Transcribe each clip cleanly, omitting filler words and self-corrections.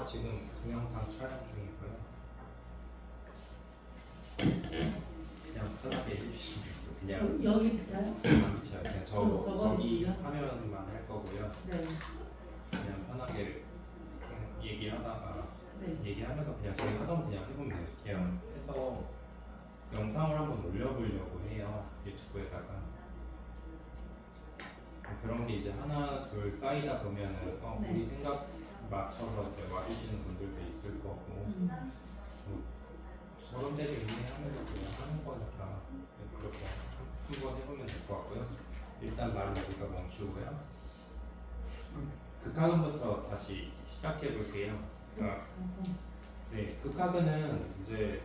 지금 동영상 촬영 중이고요. 그냥 편하게 해주시면 돼요. 그냥 여기 붙여요? 안 비쳐요. 그냥 저거 저기 보시죠. 화면만 할 거고요. 네. 그냥 편하게 그냥 얘기하다가 네. 얘기하면서 그냥 저희 하던 그냥 해보면 돼요. 그냥 해서 영상을 한번 올려보려고 해요. 유튜브에다가. 그런 게 이제 하나 둘 쌓이다 보면은 네. 우리 생각 맞춰서 이제 와주시는 분들도 있을 거고 저런 데를 인내하면서 그냥 하는 거니까 그렇게 한번 해보면 될 것 같고요. 일단 말은 여기서 멈추고요. 극학은부터 다시 시작해 볼게요. 네, 극학은 이제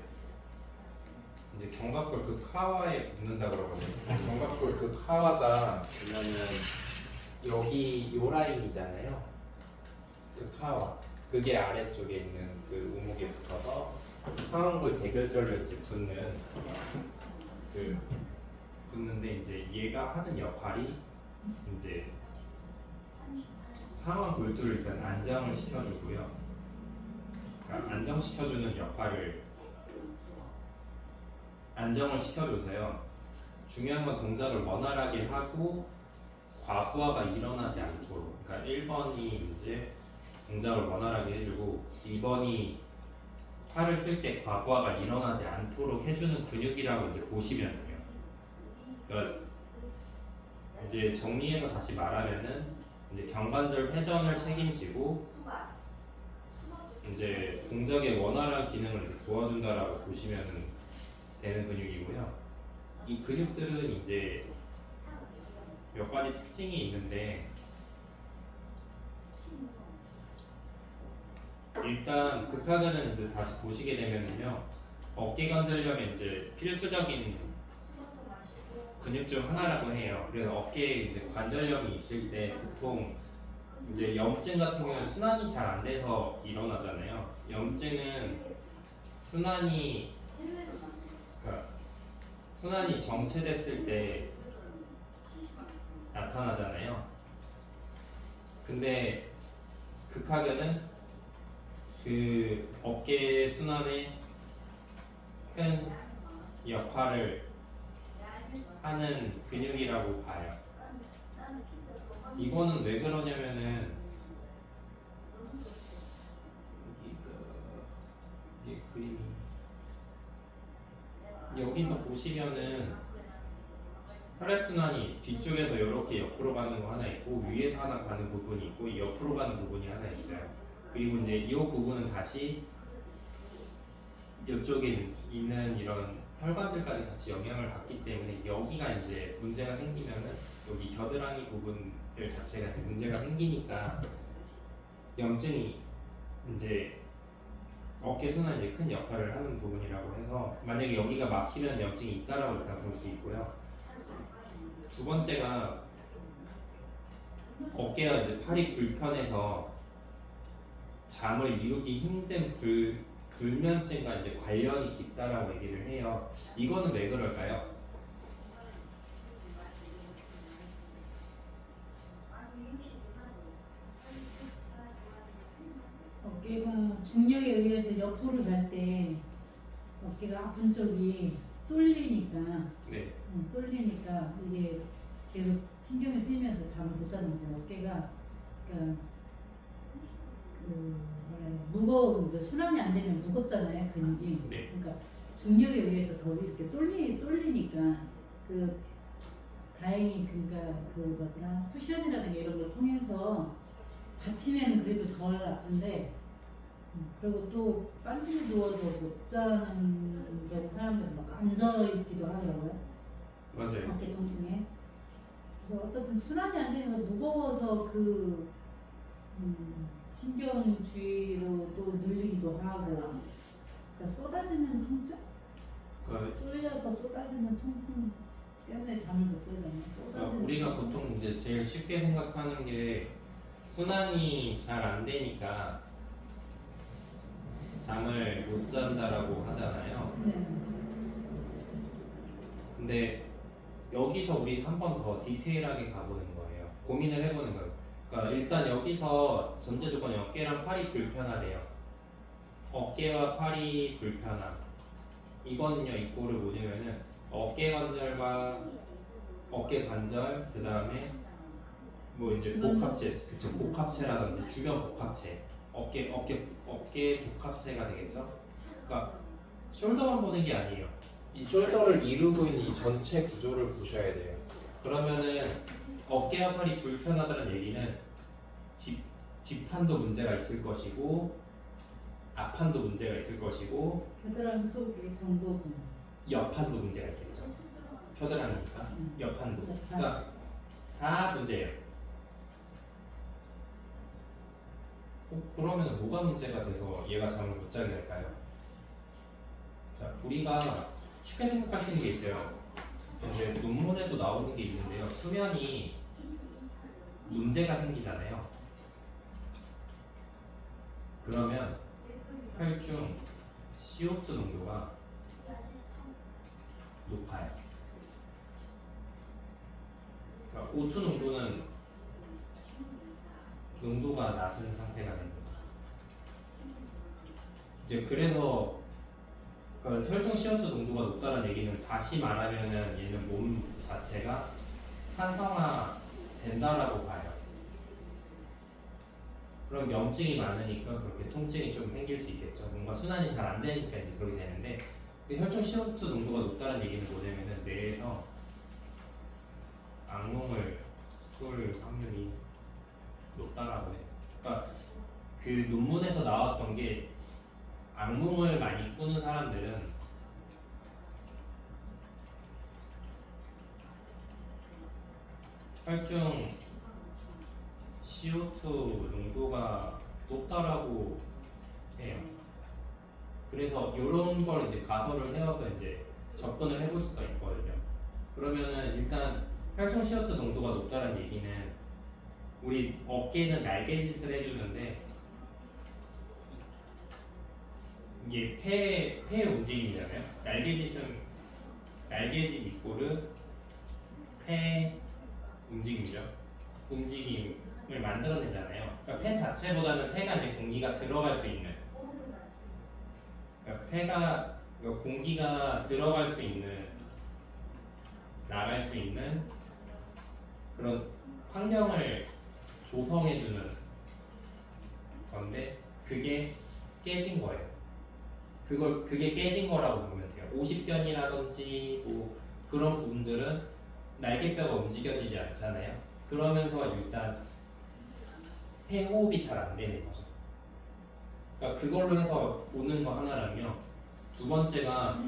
견갑골 극하와에 붙는다 그러거든요. 견갑골 극하와가 보면은 여기 요 라인이잖아요. 극하와 그게 아래쪽에 있는 그 우목에 붙어서 상완골 대결절로 이제 붙는데 이제 얘가 하는 역할이 이제 상완 골두를 일단 안정을 시켜주고요. 그러니까 안정시켜주는 역할을 안정을 시켜줘서요. 중요한 건 동작을 원활하게 하고 과부하가 일어나지 않도록. 그러니까 1번이 이제 동작을 원활하게 해주고 2번이 팔을 쓸 때 과부하가 일어나지 않도록 해주는 근육이라고 이제 보시면 돼요. 그러니까 이제 정리해서 다시 말하면은 이제 경관절 회전을 책임지고 이제 동작의 원활한 기능을 이제 도와준다라고 보시면 되는 근육이고요. 이 근육들은 이제 몇 가지 특징이 있는데 일단 극하근은 이제 다시 보시게 되면은요 어깨 관절염의 이제 필수적인 근육 중 하나라고 해요. 그래서 어깨에 이제 관절염이 있을 때 보통 이제 염증 같은 경우는 순환이 잘 안 돼서 일어나잖아요. 염증은 순환이 그러니까 순환이 정체됐을 때 나타나잖아요. 근데 극하근은 그 어깨 순환에 큰 역할을 하는 근육이라고 봐요. 이거는 왜 그러냐면은 이 그림이 여기서 보시면은 혈액순환이 뒤쪽에서 이렇게 옆으로 가는 거 하나 있고 위에서 하나 가는 부분이 있고 옆으로 가는 부분이 하나 있어요. 그리고 이제 이 부분은 다시 이쪽에 있는 이런 혈관들까지 같이 영향을 받기 때문에 여기가 이제 문제가 생기면은 여기 겨드랑이 부분들 자체가 이제 문제가 생기니까 염증이 이제 어깨 순환에 이제 큰 역할을 하는 부분이라고 해서 만약에 여기가 막히면 염증이 있다라고 일단 볼 수 있고요. 두 번째가 어깨가 이제 팔이 불편해서 잠을 이루기 힘든 불면증과 이제 관련이 깊다라고 얘기를 해요. 이거는 왜 그럴까요? 어깨가 중력에 의해서 옆으로 갈 때 어깨가 아픈 쪽이 쏠리니까 네. 쏠리니까 이게 계속 신경이 쓰이면서 잠을 못 자는 거예요. 어깨가 그러니까 무거운 이제 순환이 안 되면 무겁잖아요 근육이. 네. 그러니까 중력에 의해서 더 이렇게 쏠리니까 그 다행히 그러니까 그 뭐더라 쿠션이라든가 이런 걸 통해서 받치면 그래도 덜 아픈데 그리고 또 빤히 누워서 못 자는 경우 사람들은 막 앉아 있기도 하더라고요. 맞아요. 어깨 통증에. 그래서 어떻든 순환이 안 되면서 무거워서 그 신경 주위로 또 늘리기도 하고. 그러니까 쏟아지는 통증? 쏠려서 쏟아지는 통증 때문에 잠을 못 자잖아요. 우리가 보통 이제 제일 쉽게 생각하는 게 순환이 잘 안 되니까 잠을 못 잔다라고 하잖아요. 네. 근데 여기서 우리 한 번 더 디테일하게 가보는 거예요. 고민을 해보는 거예요. 그러니까 일단 여기서 전제 조건이 어깨랑 팔이 불편하대요. 어깨와 팔이 불편함. 이거는요, 이 꼴을 뭐냐면은 어깨 관절과 어깨 관절, 그 다음에 뭐 이제 복합체, 그쵸, 복합체라든지 주변 복합체, 어깨 복합체가 되겠죠. 그러니까 숄더만 보는 게 아니에요. 이 숄더를 이루고 있는 이 전체 구조를 보셔야 돼요. 그러면은 어깨와 팔이 불편하다는 얘기는 뒷판도 문제가 있을 것이고 앞판도 문제가 있을 것이고 겨드랑이 속에 정보군. 옆판도 문제가 있겠죠. 겨드랑이니까 옆판도. 그러니까 다 문제예요. 그러면 뭐가 문제가 돼서 얘가 잠을 못 자게 될까요? 자, 우리가 쉽게 생각할 수 있는 게 있어요. 이제 논문에도 나오는 게 있는데요. 수면이 문제가 생기잖아요. 그러면 혈중 CO2 농도가 높아요. 그러니까 O2 농도는 농도가 낮은 상태가 되는 거죠. 이제 그래서 그러니까 혈중 CO2 농도가 높다는 얘기는 다시 말하면은 얘는 몸 자체가 산성화 된다라고 봐요. 그럼 염증이 많으니까 그렇게 통증이 좀 생길 수 있겠죠. 뭔가 순환이 잘 안 되니까 이제 그렇게 되는데 혈중 CO2 농도가 높다는 얘기는 뭐냐면은 뇌에서 악몽을 꿀 확률이 높다라고 해요. 그러니까 그 논문에서 나왔던 게 악몽을 많이 꾸는 사람들은 혈중 CO2 농도가 높다라고 해요. 그래서 이런 걸 이제 가설을 세워서 이제 접근을 해볼 수가 있거든요. 그러면은 일단 혈중 CO2 농도가 높다는 얘기는 우리 어깨는 날개짓을 해주는데 이게 폐 움직임이잖아요. 날개짓 이꼬르 폐 움직임이죠. 움직임을 만들어내잖아요. 그러니까 폐 자체보다는 폐가 이제 공기가 들어갈 수 있는, 그러니까 그러니까 공기가 들어갈 수 있는, 나갈 수 있는 그런 환경을 조성해주는 건데 그게 깨진 거예요. 그게 깨진 거라고 보면 돼요. 50견이라든지 뭐 그런 부분들은 날개뼈가 움직여지지 않잖아요. 그러면서 일단 폐호흡이 잘 안 되는 거죠. 그러니까 그걸로 해서 오는 거 하나랑요. 두 번째가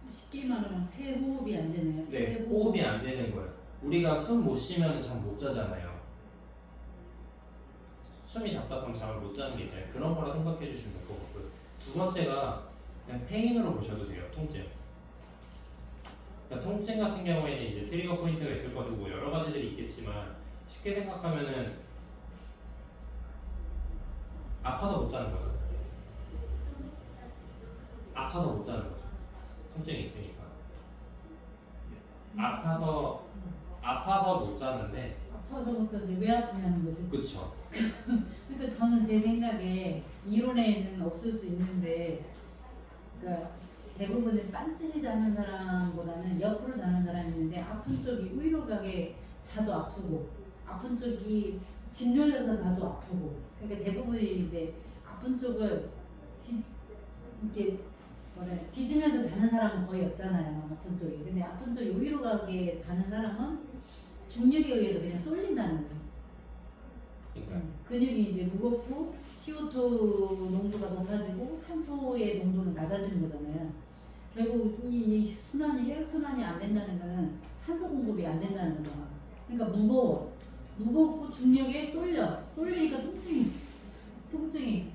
쉽게 말하면 폐호흡이 안 되네요. 네, 호흡이 안 되는 거예요. 우리가 숨 못 쉬면 잠 못 자잖아요. 숨이 답답하면 잠을 못 자는 게 있잖아요. 그런 거라 생각해 주시면 될 것 같고요. 두 번째가 그냥 페인으로 보셔도 돼요. 통증. 그러니까 통증 같은 경우에는 이제 트리거 포인트가 있을 것이고 뭐 여러 가지들이 있겠지만 쉽게 생각하면은 아파서 못 자는 거죠. 아파서 못 자는 거죠. 통증이 있으니까. 아파서 못 자는데. 아파서 못 자는데 왜 아프냐는 거지. 그쵸. 그러니까 저는 제 생각에 이론에는 없을 수 있는데, 그러니까 대부분은 반드시 자는 사람보다는 옆으로 자는 사람이 있는데 아픈 쪽이 위로 가게 자도 아프고 아픈 쪽이 짓눌려서 자도 아프고, 그러니까 대부분이 이제 아픈 쪽을 이렇게 뒤지면서 자는 사람은 거의 없잖아요. 아픈 쪽이. 근데 아픈 쪽이 위로 가게 자는 사람은 중력에 의해서 그냥 쏠린다는 거예요. 그러니까 근육이 이제 무겁고 CO2 농도가 높아지고 산소의 농도는 낮아지는 거잖아요. 결국 이 혈액 순환이 안 된다는 거는 산소 공급이 안 된다는 거죠. 그러니까 무겁고 중력에 쏠리니까 통증이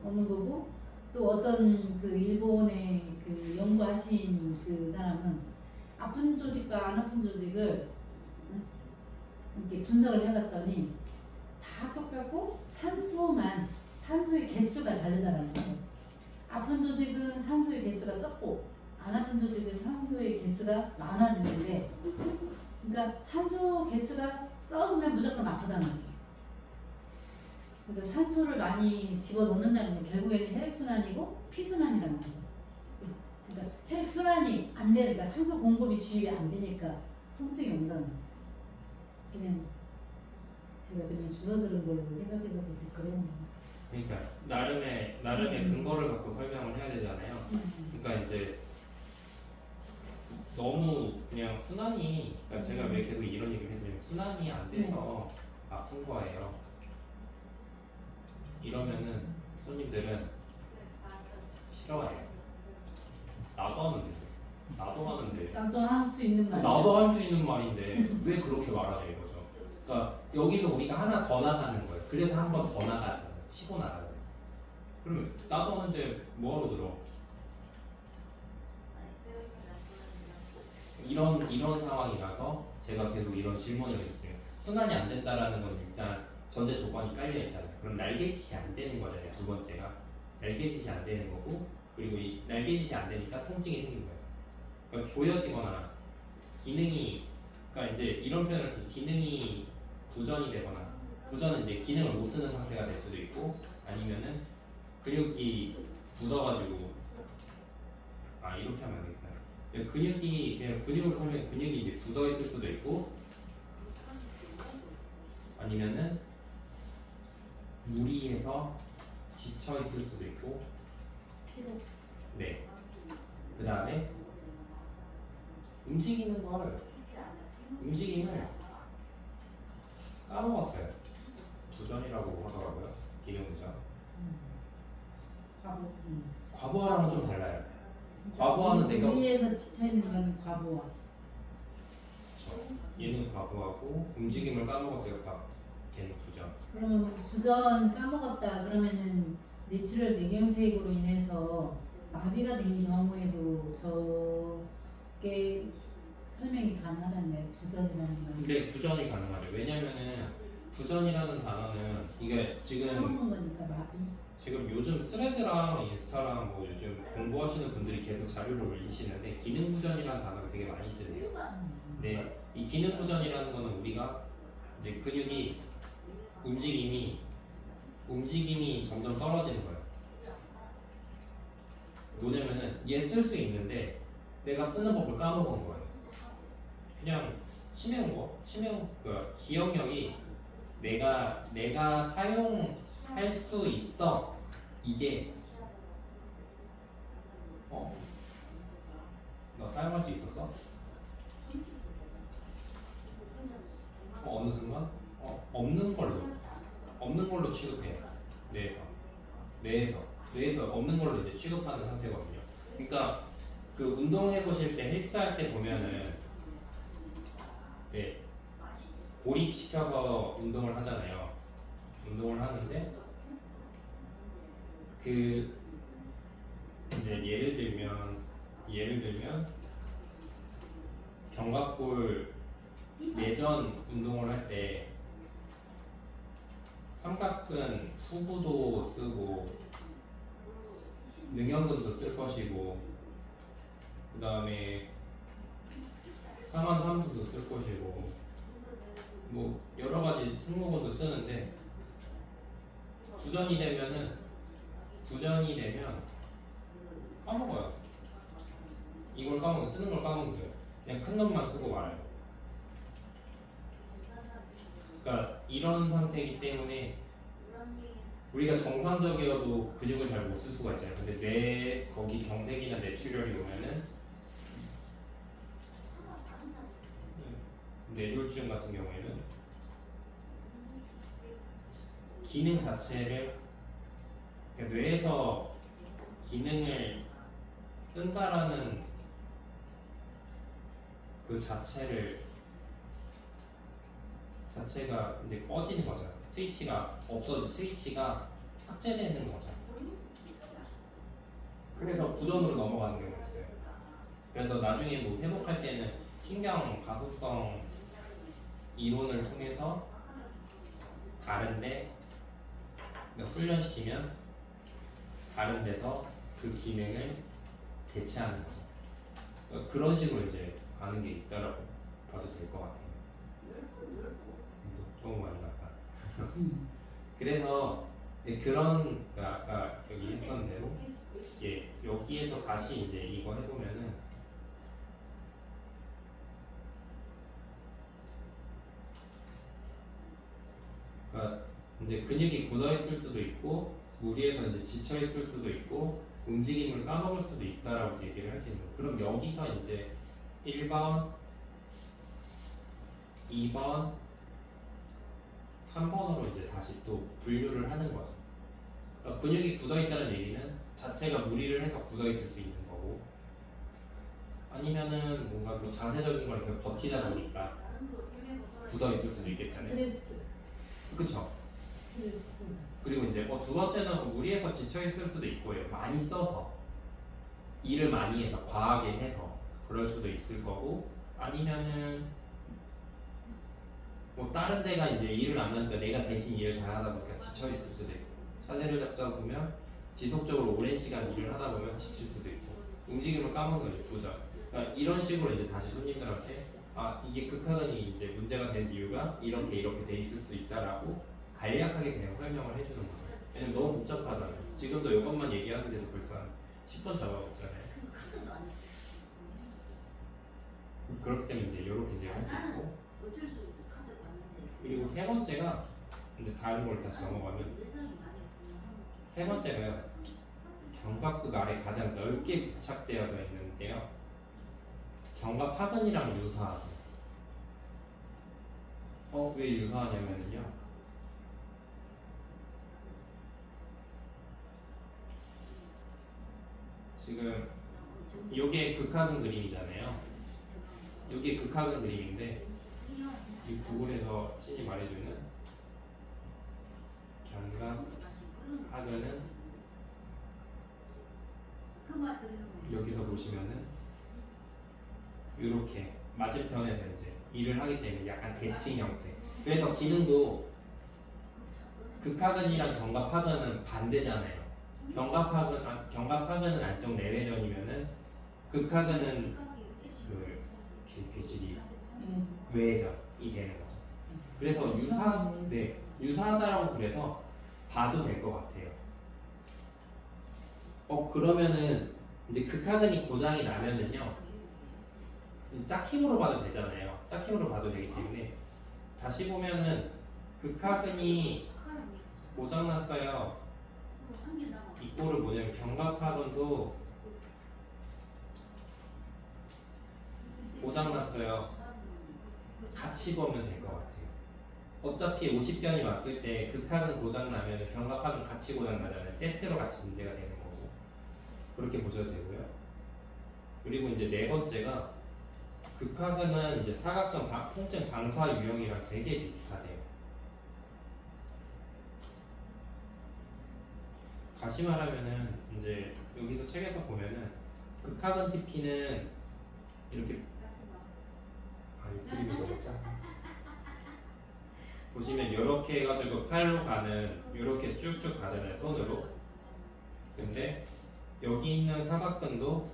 오는 거고, 또 어떤 그 일본의 그 연구하신 그 사람은 아픈 조직과 안 아픈 조직을 이렇게 분석을 해봤더니 다 똑같고 산소의 개수가 다르다는 거예요. 아픈 조직은 산소의 개수가 적고 안 아픈 조직은 산소의 개수가 많아지는데, 그러니까 산소 개수가 적으면 무조건 아프다는 거예요. 그래서 산소를 많이 집어넣는다는 건 결국에는 혈액순환이고 피순환이라는 거죠. 그러니까 혈액순환이 안 되니까 산소 공급이 주입이 안 되니까 통증이 온다는 거죠. 그냥 제가 그냥 주워 들은 걸로 생각해서 그런 거예요. 그러니까 나름의 근거를 갖고 설명을 해야 되잖아요. 그러니까 이제 너무 그냥 순환이, 그러니까 제가 왜 계속 이런 얘기를 했냐면 순환이 안 돼서 아픈 거예요. 이러면은 손님들은 싫어해요. 나도 하는데 나도 할 수 있는 말. 나도 할 수 있는 말인데 왜 그렇게 말하냐 이거죠. 그러니까 여기서 우리가 하나 더 나가는 거예요. 그래서 한 번 더 나가잖아요. 치고 나가요. 그러면 나도 하는데 뭐하러 들어? 이런 상황이라서 제가 계속 이런 질문을 드릴게요. 순환이 안 된다라는 건 일단 전제 조건이 깔려 있잖아요. 그럼 날개짓이 안 되는 거잖아요. 두 번째가 날개짓이 안 되는 거고, 그리고 이 날개짓이 안 되니까 통증이 생긴 거예요. 그러니까 조여지거나 기능이, 그러니까 이제 이런 표현을 이렇게 기능이 부전이 되거나, 부전은 이제 기능을 못 쓰는 상태가 될 수도 있고, 아니면은 근육이 굳어가지고, 이렇게 하면 되겠다. 근육이 그냥 근육을 설명, 근육이 이제 굳어 있을 수도 있고, 아니면은 무리해서 지쳐 있을 수도 있고, 네. 그 다음에 움직임을 까먹었어요. 부전이라고 하더라고요. 기능 부전. 과부하랑은 좀 달라요. 과부하는 내가 위에서 지쳐 있는 건 과부하. 얘는 과부하고 움직임을 까먹었어요. 걔는 부전. 그러면 부전 까먹었다 그러면은 뇌출혈 뇌경색으로 인해서 마비가 된 경우에도 저게 설명이 가능하다네요. 부전이라는 건. 근데 부전이 가능하죠. 왜냐면은 부전이라는 단어는 이게 까먹은 거니까 마비. 지금 요즘 스레드랑 인스타랑 뭐 요즘 공부하시는 분들이 계속 자료를 올리시는데 기능 부전이라는 단어를 되게 많이 쓰네요. 네, 이 기능 부전이라는 거는 우리가 이제 근육이 움직임이 점점 떨어지는 거예요. 뭐냐면은 얘 쓸 수 있는데 내가 쓰는 법을 까먹은 거예요. 그냥 그 기억력이 내가 사용할 수 있어. 이게 너 사용할 수 있었어? 어느 순간 없는 걸로 취급해요. 뇌에서 없는 걸로 이제 취급하는 상태거든요. 그러니까 그 운동해 보실 때 헬스할 때 보면은 네, 고립시켜서 운동을 하잖아요. 운동을 하는데 그 이제 예를 들면 견갑골 내전 운동을 할 때 삼각근 후부도 쓰고 능형근도 쓸 것이고 그 다음에 상완삼두도 쓸 것이고 뭐 여러 가지 승모근도 쓰는데 부전이 되면 까먹어요. 이걸 쓰는 걸 까먹는 거예요. 그냥 큰 놈만 쓰고 말아요. 그러니까 이런 상태이기 때문에 우리가 정상적이어도 근육을 잘 못 쓸 수가 있잖아요. 근데 거기 경색이나 뇌출혈이 오면은 뇌졸중 같은 경우에는 기능 자체를, 그러니까 뇌에서 기능을 쓴다라는 그 자체가 이제 꺼지는 거죠. 스위치가 삭제되는 거죠. 그래서 부전으로 넘어가는 경우가 있어요. 그래서 나중에 뭐 회복할 때는 신경 가소성 이론을 통해서 다른데 훈련시키면 다른 데서 그 기능을 대체하는 거죠. 그러니까 그런 식으로 이제 가는 게 있다라고 봐도 될 것 같아요. 너무 많이 갔다. 그래서 그런 그러니까 아까 여기 했던 대로 여기에서 다시 이제 이거 해보면은 그러니까 이제 근육이 굳어 있을 수도 있고 무리해서 이제 지쳐 있을 수도 있고 움직임을 까먹을 수도 있다라고 이제 얘기를 할 수 있는 거예요. 그럼 여기서 이제 1번, 2번, 3번으로 이제 다시 또 분류를 하는 거죠. 그러니까 근육이 굳어 있다는 얘기는 자체가 무리를 해서 굳어 있을 수 있는 거고 아니면은 뭔가 뭐 자세적인 걸 그냥 버티다 보니까 굳어 있을 수도 있겠잖아요. 스트레스. 그쵸? 스트레스. 그리고 이제 두 번째는 무리해서 지쳐 있을 수도 있고요. 많이 써서 일을 많이 해서 과하게 해서 그럴 수도 있을 거고 아니면은 뭐 다른 데가 이제 일을 안 하니까 내가 대신 일을 다 하다 보니까 지쳐 있을 수도 있고 사례를 잡자 보면 지속적으로 오랜 시간 일을 하다 보면 지칠 수도 있고 움직임을 까먹는 거죠. 부정. 그러니까 이런 식으로 이제 다시 손님들한테 이게 극하근이 이제 문제가 된 이유가 이렇게 돼 있을 수 있다라고 간략하게 그냥 설명을 해주는 거죠. 왜냐면 너무 복잡하잖아요. 지금도 이것만 얘기하는데도 벌써 한 10분 잡아먹잖아요. 그렇기 때문에 이제 이렇게 이제 할 수 있고 그리고 세 번째가 이제 다른 걸 다시 넘어가면 세 번째가요. 견갑극 아래 가장 넓게 부착되어져 있는데요. 견갑하근이랑 유사하죠. 왜 유사하냐면요. 지금 요게 극하근 그림이잖아요. 요게 극하근 그림인데 이 구글에서 신이 말해주는 견갑하근은 여기서 보시면은 이렇게 맞은편에서 이제 일을 하기 때문에 약간 대칭 형태. 그래서 기능도 극하근이랑 견갑하근은 반대잖아요. 견갑하근은 안쪽 내외전이면은 극하근은 그 길실이 외전이 되는 거죠. 그래서 유사하다라고 그래서 봐도 될 것 같아요. 그러면은 이제 극하근이 고장이 나면은요 짝힘으로 봐도 되잖아요. 짝힘으로 봐도 되기 때문에 다시 보면은 극하근이 고장 났어요. 이 꼴을 뭐냐면 견갑하근도 고장 났어요. 같이 보면 될 것 같아요. 어차피 50변이 왔을 때 극하근 고장 나면 견갑하근 같이 고장 나잖아요. 세트로 같이 문제가 되는 거고 그렇게 보셔도 되고요. 그리고 이제 네 번째가 극하근은 이제 사각근 통증 방사 유형이랑 되게 비슷하대요. 다시 말하면은 이제 여기서 책에서 보면은 극하근 TP는 이렇게 이 그림이 너무 작아. 보시면 이렇게 해가지고 팔로 가는 이렇게 쭉쭉 가잖아요 손으로. 근데 여기 있는 사각근도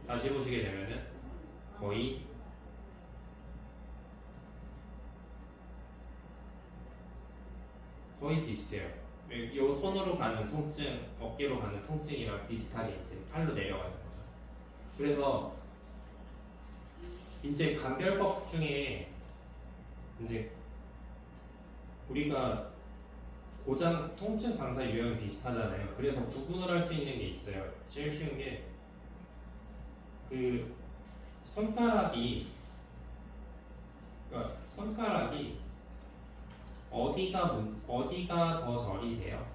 다시 보시게 되면은 거의 비슷해요. 이 손으로 가는 통증, 어깨로 가는 통증이랑 비슷하게 이제 팔로 내려가는 거죠. 그래서 이제 간별법 중에 이제 우리가 고장 통증 방사 유형이 비슷하잖아요. 그래서 구분을 할 수 있는 게 있어요. 제일 쉬운 게 그 손가락이 어디가 더 저리세요?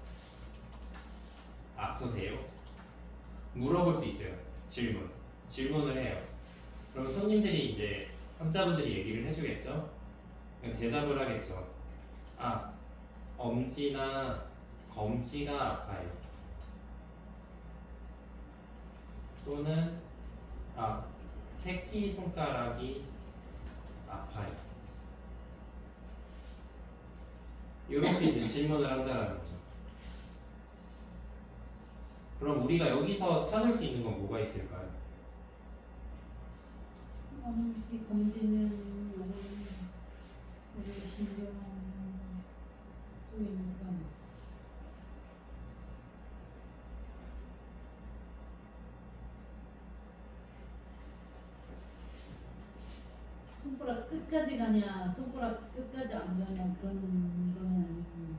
아프세요? 물어볼 수 있어요. 질문을 해요. 그럼 손님들이 이제 환자분들이 얘기를 해주겠죠. 대답을 하겠죠. 엄지나 검지가 아파요. 또는 새끼 손가락이 아파요. 이렇게 이제 질문을 한다는 거죠. 그럼 우리가 여기서 찾을 수 있는 건 뭐가 있을까요? 검지는 여기 신경 쪽에 있는 그런 손가락 끝까지 가냐, 손가락 끝까지 안 가냐 그런 거는 아니고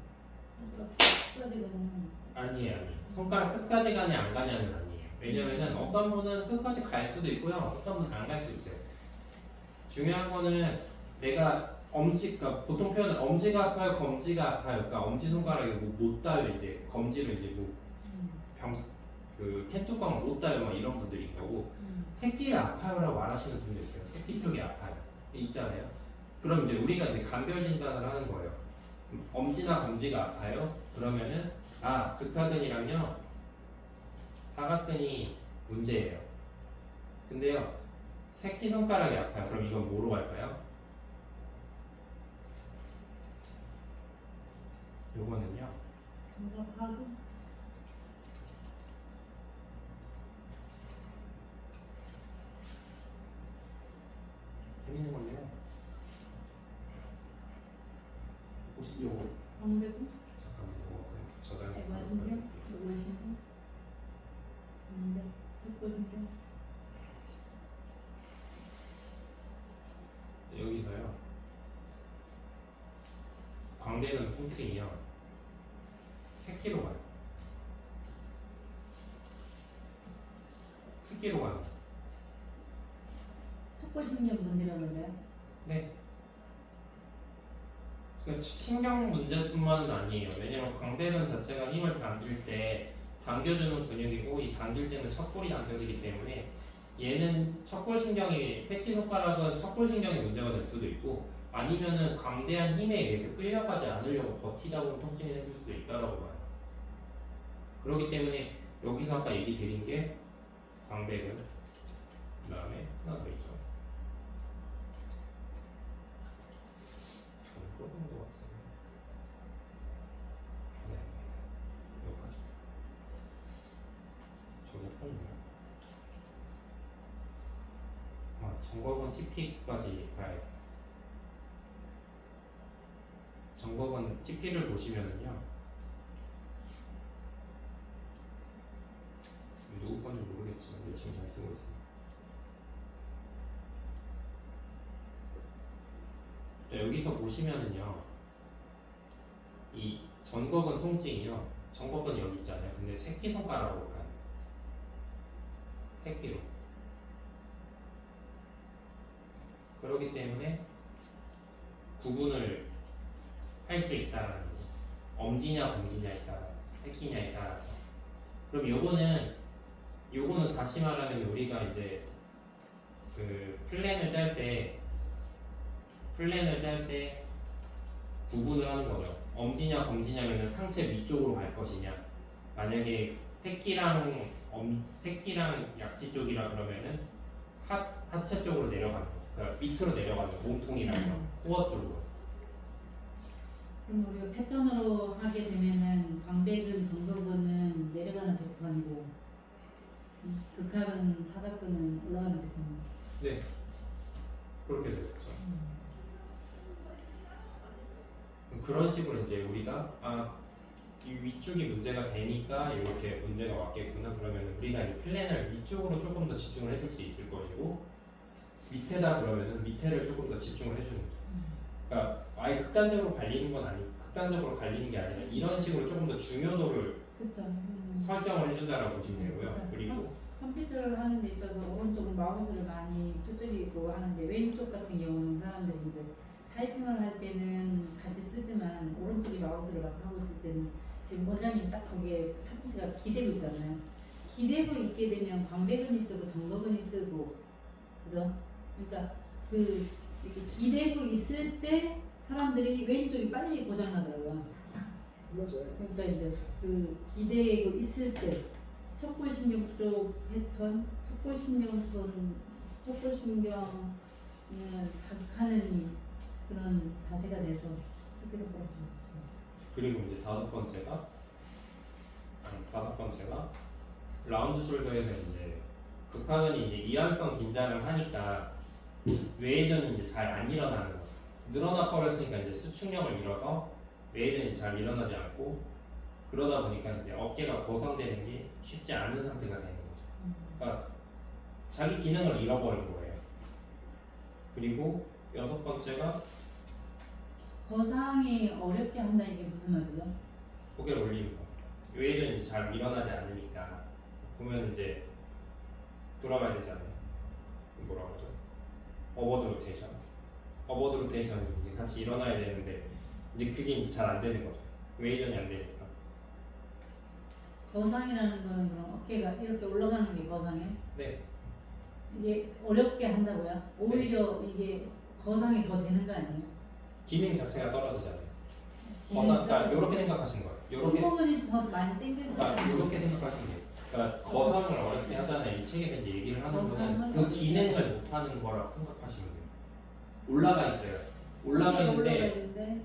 손가락 끝까지 가냐. 아니에요. 손가락 끝까지 가냐 안 가냐는 아니에요. 왜냐면은 어떤 분은 끝까지 갈 수도 있고요. 어떤 분은 안 갈 수 있어요. 중요한 거는 내가 엄지가 보통 표현은 엄지가 아파요, 검지가 아파요. 그러니까 엄지 손가락에 못 닿아요. 이제 검지로 이제 뭐병그 캔뚜껑을 못 닿아요. 막 이런 분들이 있고 새끼가 아파요라고 말하시는 분도 있어요. 새끼 쪽이 아파요. 있잖아요. 그럼 이제 우리가 이제 간별 진단을 하는 거예요. 엄지나 검지가 아파요? 그러면은 극하근이랑요 사각근이 문제예요. 근데요 새끼 손가락이 아파요. 그럼 이건 뭐로 갈까요? 요거는요 생각하고 재밌는 건데요. 혹시 요거 방대고 잠깐만 요거 저장 좀 대관신경, 해볼게요. 요관신경, 근데 족골신경. 여기서요 광대근 통증이요 새끼로 가요. 새끼로 가요. 족골신경 문제라고 그래요? 네. 그러니까 신경 문제뿐만은 아니에요. 왜냐면 광배근 자체가 힘을 당길 때 당겨주는 근육이고 이 당길 때는 척골이 당겨지기 때문에 얘는 척골신경이 새끼손가락은 척골신경이 문제가 될 수도 있고 아니면은 광대한 힘에 의해서 끌려가지 않으려고 버티다 보면 통증이 생길 수도 있다라고 봐요. 그렇기 때문에 여기서 아까 얘기 드린 게 광배근 그 다음에 하나 더 있죠. 저는 끌어본 것 같아요. 네, 여기까지. 저거 폰이요. 정법은 TP까지 봐야 돼. 정법은 TP를 보시면은요. 누구 건지 모르겠지만 열심히 잘 쓰고 있습니다. 자, 여기서 보시면은요. 이 전곡은 통증이요. 전곡은 여기 있잖아요. 근데 새끼손가락으로 가요. 새끼로. 그렇기 때문에 구분을 할 수 있다라는 거죠. 엄지냐 검지냐에 따라, 새끼냐에 따라서. 그럼 요거는 다시 말하면 우리가 이제 그 플랜을 짤 때 구분을 하는 거죠. 엄지냐 검지냐면은 상체 위쪽으로 갈 것이냐. 만약에 새끼랑 약지 쪽이라 그러면은 하체 쪽으로 내려가는 거. 그러니까 밑으로 내려가는 거. 몸통이라는 거. 코어 쪽으로. 그럼 우리가 패턴으로 하게 되면은 광배근, 정도근은 내려가는 패턴이고 극하근, 사각근은 올라가는 패턴. 네. 그렇게 되겠죠. 그런 식으로 이제 우리가 이 위쪽이 문제가 되니까 이렇게 문제가 왔겠구나. 그러면 우리가 이 플랜을 위쪽으로 조금 더 집중을 해줄 수 있을 것이고 밑에다 그러면은 밑에를 조금 더 집중을 해주는 거죠. 그러니까 아예 극단적으로 갈리는 건 극단적으로 갈리는 게 아니라 이런 식으로 조금 더 중요도를 그렇죠. 설정을 해준다라고 보시면 되고요. 그리고 컴퓨터를 하는 데 있어서 오른쪽은 마우스를 많이 두드리고 하는데 왼쪽 같은 경우는 사람들이 이제 타이핑을 할 때는 같이 쓰지만 오른쪽에 마우스를 막 하고 있을 때는 지금 원장님 딱 거기에 팔꿈치가 기대고 있잖아요. 기대고 있게 되면 광배근이 쓰고 정거근이 쓰고 그죠? 그러니까 그 이렇게 기대고 있을 때 사람들이 왼쪽이 빨리 고장나더라고요. 맞아요. 그러니까 이제 그 기대고 있을 때 척골신경 쪽 패턴, 척골신경을 자극하는 그런 자세가 돼서 새끼손가락. 그리고 이제 다섯 번째가 라운드 숄더에서 이제 극하근이 이제 이완성 긴장을 하니까 외회전이 이제 잘 안 일어나는 거죠. 늘어나 버렸으니까 이제 수축력을 잃어서 외회전이 잘 일어나지 않고 그러다 보니까 이제 어깨가 고성되는 게 쉽지 않은 상태가 되는 거죠. 그러니까 자기 기능을 잃어버린 거예요. 그리고 여섯 번째가 거상이 어렵게 한다 이게 무슨 말이죠? 고개를 올리는 거. 외회전이 이제 잘 일어나지 않으니까 보면 이제 돌아가야 되잖아요. 뭐라 그러죠? 어버드 로테이션. 어버드 로테이션이 이제 같이 일어나야 되는데 이제 그게 이제 잘 안 되는 거죠. 외회전이 안 되니까. 거상이라는 거는 그럼 어깨가 이렇게 올라가는 게 거상이에요? 네. 이게 어렵게 한다고요? 오히려 이게 거상이 더 되는 거 아니에요? 기능 자체가 떨어지잖아요. 그러니까 이렇게 생각하시는 거예요. 이렇게 승모근이 더 많이 땡기는 거 그러니까 아니에요? 이렇게 생각하시면 돼요. 그러니까 거상을 어렵게 하잖아요. 이 책에서 이제 얘기를 하는 분은 거상을 그 기능을 못 하는 거라고 생각하시면 돼요. 올라가 있어요. 올라가 올라가 있는데 있는데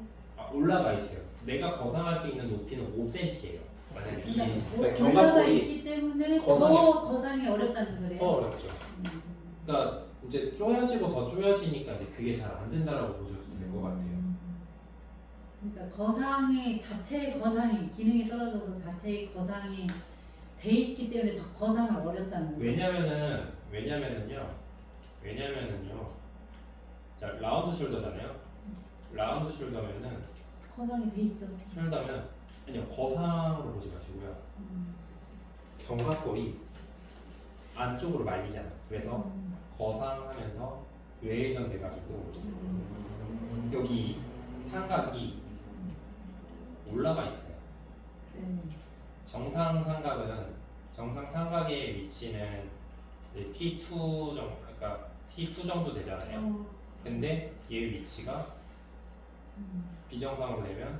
올라가 있어요. 내가 거상할 수 있는 높이는 5cm예요. 만약에 이 그러니까 올라가 견갑골이 있기 때문에 거상이- 더 거상이 어렵다는 소리예요? 더 어렵죠. 음. 그러니까 이제 쪼여지고 더 쪼여지니까 이제 그게 잘 안 된다라고 보셔도 될 것 같아요. 그러니까 거상이 자체의 거상이 기능이 떨어져서 자체의 거상이 돼 있기 때문에 더 거상을 어렵다는 거예요. 왜냐면은요. 자 라운드 숄더잖아요. 라운드 숄더면은 거상이 돼 있죠. 숄더면 아니요 거상으로 보지 마시고요. 견갑골이 안쪽으로 말리잖아. 그래서 거상하면서 외회전 돼가지고 여기 삼각이 올라가 있어요. 네. 정상 삼각의 위치는 이제 T2 정도, 그러니까 T2 정도 되잖아요. 근데 얘 위치가 비정상으로 되면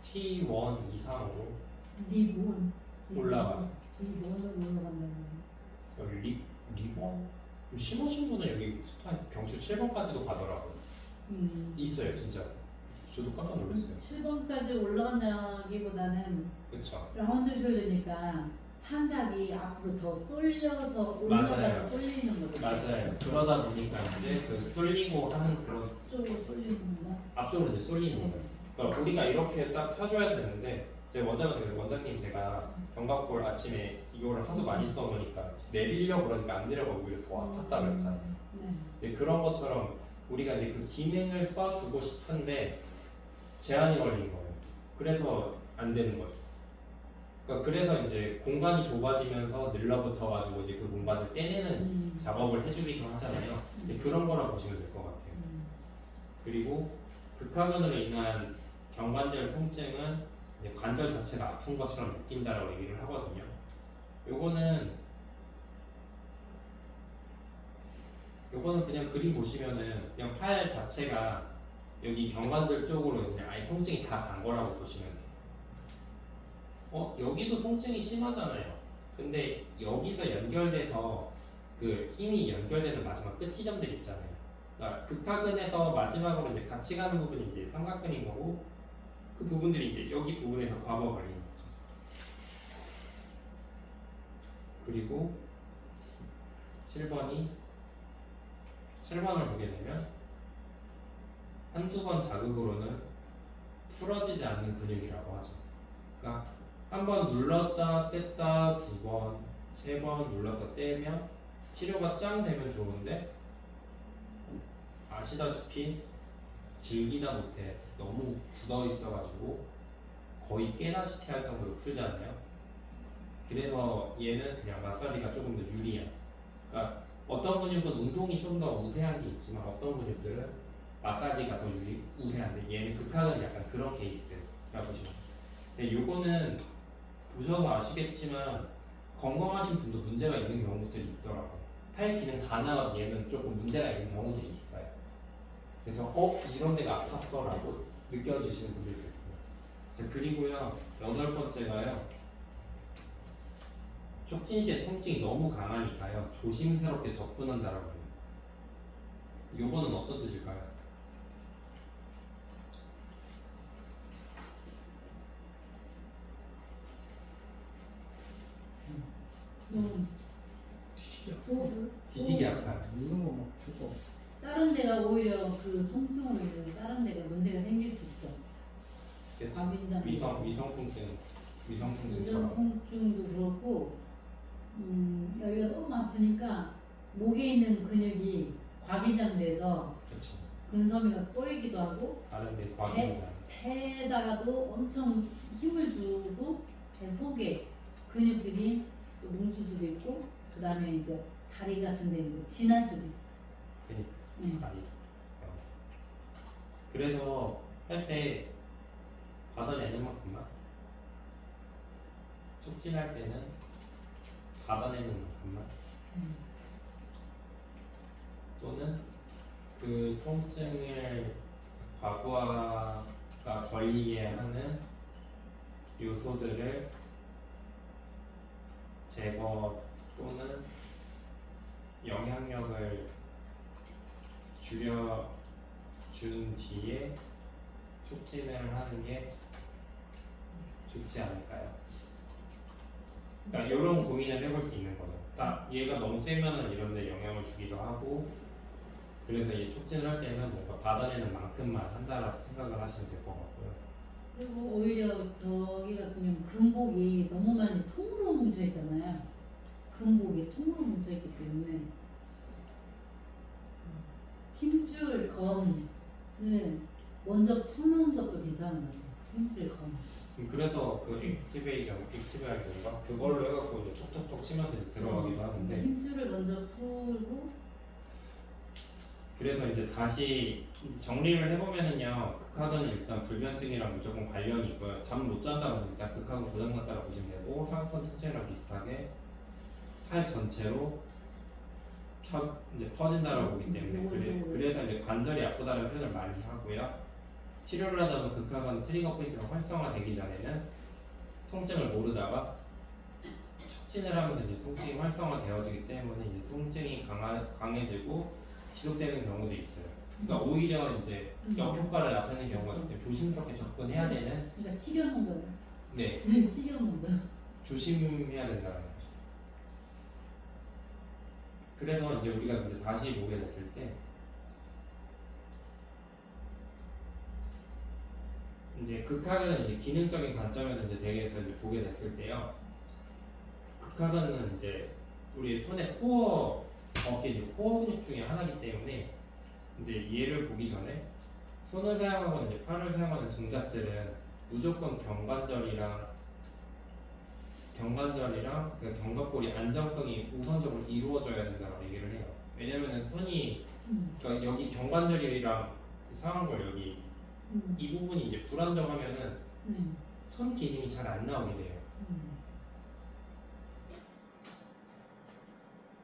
T1 이상으로 리본 올라가죠. 리본으로 올라간다는 여기 리본 심하신 분은 여기 경추 7번까지도 가더라고요. 있어요, 진짜. 저도 깜짝 놀랐어요. 7번까지 올라간다기보다는 그렇죠. 라운드 숄더니까 삼각이 앞으로 더 쏠려서 맞아요. 올라가서 쏠리는 거죠. 맞아요. 그러다 보니까 이제 그 쏠리고 하는 그런 쪽으로 쏠리는 건가? 앞쪽으로 이제 쏠리는 거예요. 그러니까 우리가 이렇게 딱 펴줘야 되는데 제 원장님 제가 견갑골 아침에 이거를 하도 많이 써놓으니까 내리려고 그러니까 안 내려가고 오히려 더 아팠다 그랬잖아요. 네. 근데 그런 것처럼 우리가 이제 그 기능을 써주고 싶은데 제한이 걸린 거예요. 그래서 안 되는 거죠. 그러니까 그래서 이제 공간이 좁아지면서 늘러붙어가지고 이제 그 공간을 떼내는 작업을 해주기도 하잖아요. 근데 그런 거라 보시면 될 것 같아요. 그리고 극하근으로 인한 경관절 통증은 이제 관절 자체가 아픈 것처럼 느낀다라고 얘기를 하거든요. 요거는 그냥 그림 보시면은 그냥 팔 자체가 여기 경관절 쪽으로 그냥 아예 통증이 다 간 거라고 보시면 돼요. 여기도 통증이 심하잖아요. 근데 여기서 연결돼서 그 힘이 연결되는 마지막 끝 지점들 있잖아요. 그러니까 극하근에서 마지막으로 이제 같이 가는 부분이 이제 삼각근인 거고 그 부분들이 이제 여기 부분에서 과부하 걸리는 거죠. 그리고 7번을 보게 되면 한두 번 자극으로는 풀어지지 않는 근육이라고 하죠. 그러니까 한 번 눌렀다 뗐다 두 번, 세 번 눌렀다 떼면 치료가 짱 되면 좋은데 아시다시피 질기다 못해 너무 굳어 있어가지고 거의 깨다시피 할 정도로 풀잖아요. 그래서 얘는 그냥 마사지가 조금 더 유리해요. 그러니까 어떤 근육은 운동이 좀 더 우세한 게 있지만 어떤 근육들은 마사지가 더 우세한데 얘는 극하는 약간 그런 케이스라고 보시면 돼요. 근데 요거는 보셔서 아시겠지만 건강하신 분도 문제가 있는 경우들이 있더라고요. 팔 기능 다 나와도 얘는 조금 문제가 있는 경우들이 있어요. 그래서 이런 데가 아팠어 라고 느껴지시는 분들도 있고요. 그리고요 8번째가요 촉진 시에 통증이 너무 강하니까요 조심스럽게 접근한다라고 해요. 요거는 어떤 뜻일까요? 뒤지게 아파요. 누르면 막 죽어. 데가 오히려 그 통증으로 인해서 다른 데가 문제가 생길 수 있죠. 그치. 과긴장. 위성통증 위성통증처럼. 통증도 그렇고, 여기가 너무 아프니까 목에 있는 근육이 과긴장돼서 그렇죠. 근섬유가 꼬이기도 하고 다른데 과긴장. 배에다가도 엄청 힘을 주고 배 속에 근육들이 또 뭉칠 수도 있고 그 다음에 이제 다리 같은 데 이제 진할 수도 있어요. 그니까 네. 다리. 그래서 할 때 받아내는 만큼만, 촉진할 때는 받아내는 만큼만, 음. 또는 그 통증을 과부하가 걸리게 하는 요소들을 제거 또는 영향력을 줄여준 뒤에 촉진을 하는 게 좋지 않을까요? 그러니까 이런 고민을 해볼 수 있는 거죠. 딱 얘가 너무 세면은 이런데 영향을 주기도 하고, 그래서 이 촉진을 할 때는 뭔가 받아내는 만큼만 한다라고 생각을 하시면 될 것 같고요. 그리고 오히려 저기 같은 경우는 근복이 너무 많이 통으로 뭉쳐 있잖아요. 근복이 통으로 뭉쳐 있기 때문에 힘줄 건을 먼저 푸는 것도 괜찮은 것 같아요. 힘줄 건. 그래서 그 액티베이션인가 그걸로 해갖고 이제 톡톡톡 치면서 이제 들어가기도 하는데, 힘줄을 먼저 풀고 그래서 이제 다시 정리를 해보면은요, 극학은 일단 불면증이랑 무조건 관련이 있고요. 잠 못 잔다고 일단 극학은 고장났다고 보시면 되고, 상권 통증이랑 비슷하게 팔 전체로 이제 퍼진다라고 보기 때문에, 그래서 이제 관절이 아프다는 표현을 많이 하고요. 치료를 하다 보면 극학은 트리거 포인트가 활성화되기 전에는 통증을 모르다가 촉진을 하면서 이제 통증이 활성화되어지기 때문에 이제 통증이 강해지고 지속되는 경우도 있어요. 그러니까 오히려 이제 역효과를 나타내는 경우가 있기 때문에 조심스럽게 접근해야 되는. 그러니까 튀겨놓은 거예요. 네, 튀겨놓은 거. 조심해야 된다는 거죠. 그래서 이제 우리가 이제 다시 보게 됐을 때 이제 극학은 이제 기능적인 관점에서 이제 대개에서 이제 보게 됐을 때요. 극학은 이제 우리 손의 코어 어깨 이제 코어 근육 중에 하나이기 때문에 이제 얘를 보기 전에 손을 사용하거나 이제 팔을 사용하는 동작들은 무조건 경관절이랑 그 견갑골이 안정성이 우선적으로 이루어져야 된다고 얘기를 해요. 왜냐면은 손이, 그러니까 여기 경관절이랑 상완골 여기 이 부분이 이제 불안정하면은 손 기능이 잘 안 나오게 돼요.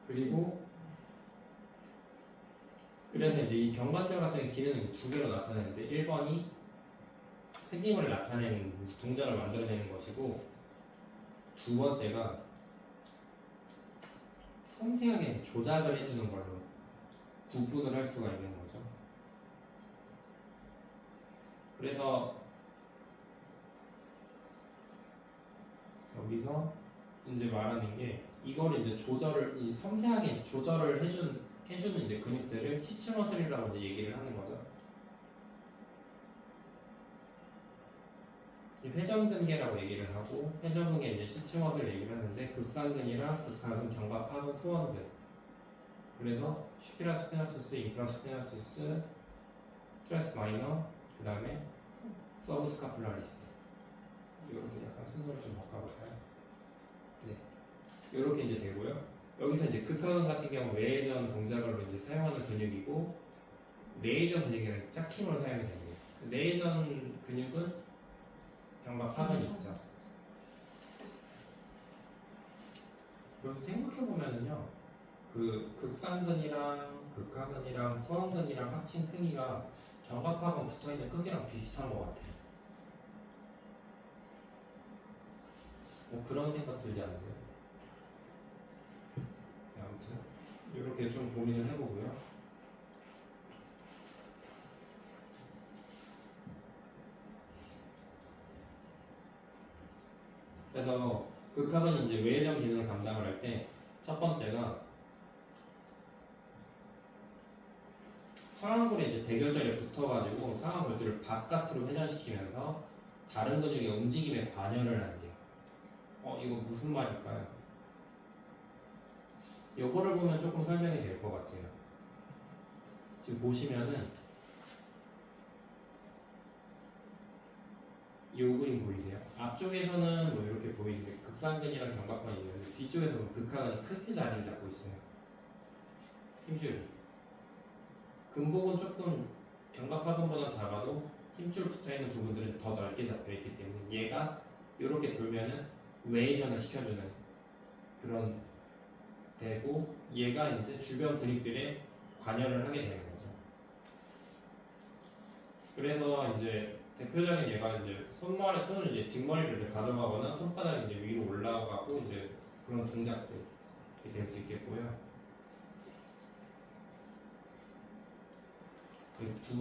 그리고 그래서 이제 이 경관절 같은 기능은 두 개로 나타내는데, 1번이 생김을 나타내는 동작을 만들어내는 것이고, 두 번째가 섬세하게 조작을 해주는 걸로 구분을 할 수가 있는 거죠. 그래서 여기서 이제 말하는 게, 이거를 이제 이 섬세하게 이제 조절을 해주는 이제 근육들을 시츠머틀이라고 이제 얘기를 하는 거죠. 회전근개라고 얘기를 하고, 회전근개 이제 시츠머틀 얘기를 하는데, 극상근이랑 극하근, 견갑하근, 소원근. 그래서 슈피라스피나투스, 인프라스피나투스, 트레스 마이너, 그 다음에 서브스카플라리스. 이렇게 약간 순서를 좀 바꿔볼까요? 네, 이렇게 이제 되고요. 여기서 이제 극하근 같은 경우 외회전 동작으로 이제 사용하는 근육이고, 내회전 근육이랑 짝힘으로 사용이 됩니다. 내회전 근육은 견갑하근이 있죠. 그럼 생각해보면은요, 그 극상근이랑 극하근이랑 소원근이랑 합친 크기가 견갑하근 붙어있는 크기랑 비슷한 것 같아요. 뭐 그런 생각 들지 않으세요? 네, 아무튼 이렇게 좀 고민을 해보고요. 그래서 극하근은 이제 외회전 기능을 담당을 할 때 첫 번째가 상완골에 이제 대결절에 붙어가지고 상완골두를 바깥으로 회전시키면서 다른 근육의 움직임에 관여를 한대요. 이거 무슨 말일까요? 요거를 보면 조금 설명이 될 것 같아요. 지금 보시면은 요 그림 보이세요? 앞쪽에서는 뭐 이렇게 보이는데 극상근이랑 견갑근이 있는데 뒤쪽에서 보면 극하근이 크게 자리를 잡고 있어요. 힘줄. 근복은 조금 견갑하근보다 작아도 힘줄 붙어있는 부분들은 더 넓게 잡혀있기 때문에 얘가 이렇게 돌면은 외전을 시켜주는 그런 되고 얘가 이제 주변 근육들에 관여를 하게 되는 거죠. 그래서 이제 대표적인 예가 이제 손을 이제 뒷머리를 이렇게 가져가거나 손바닥이 이제 위로 올라가고 이제 그런 동작들이 될 수 있겠고요. 그 두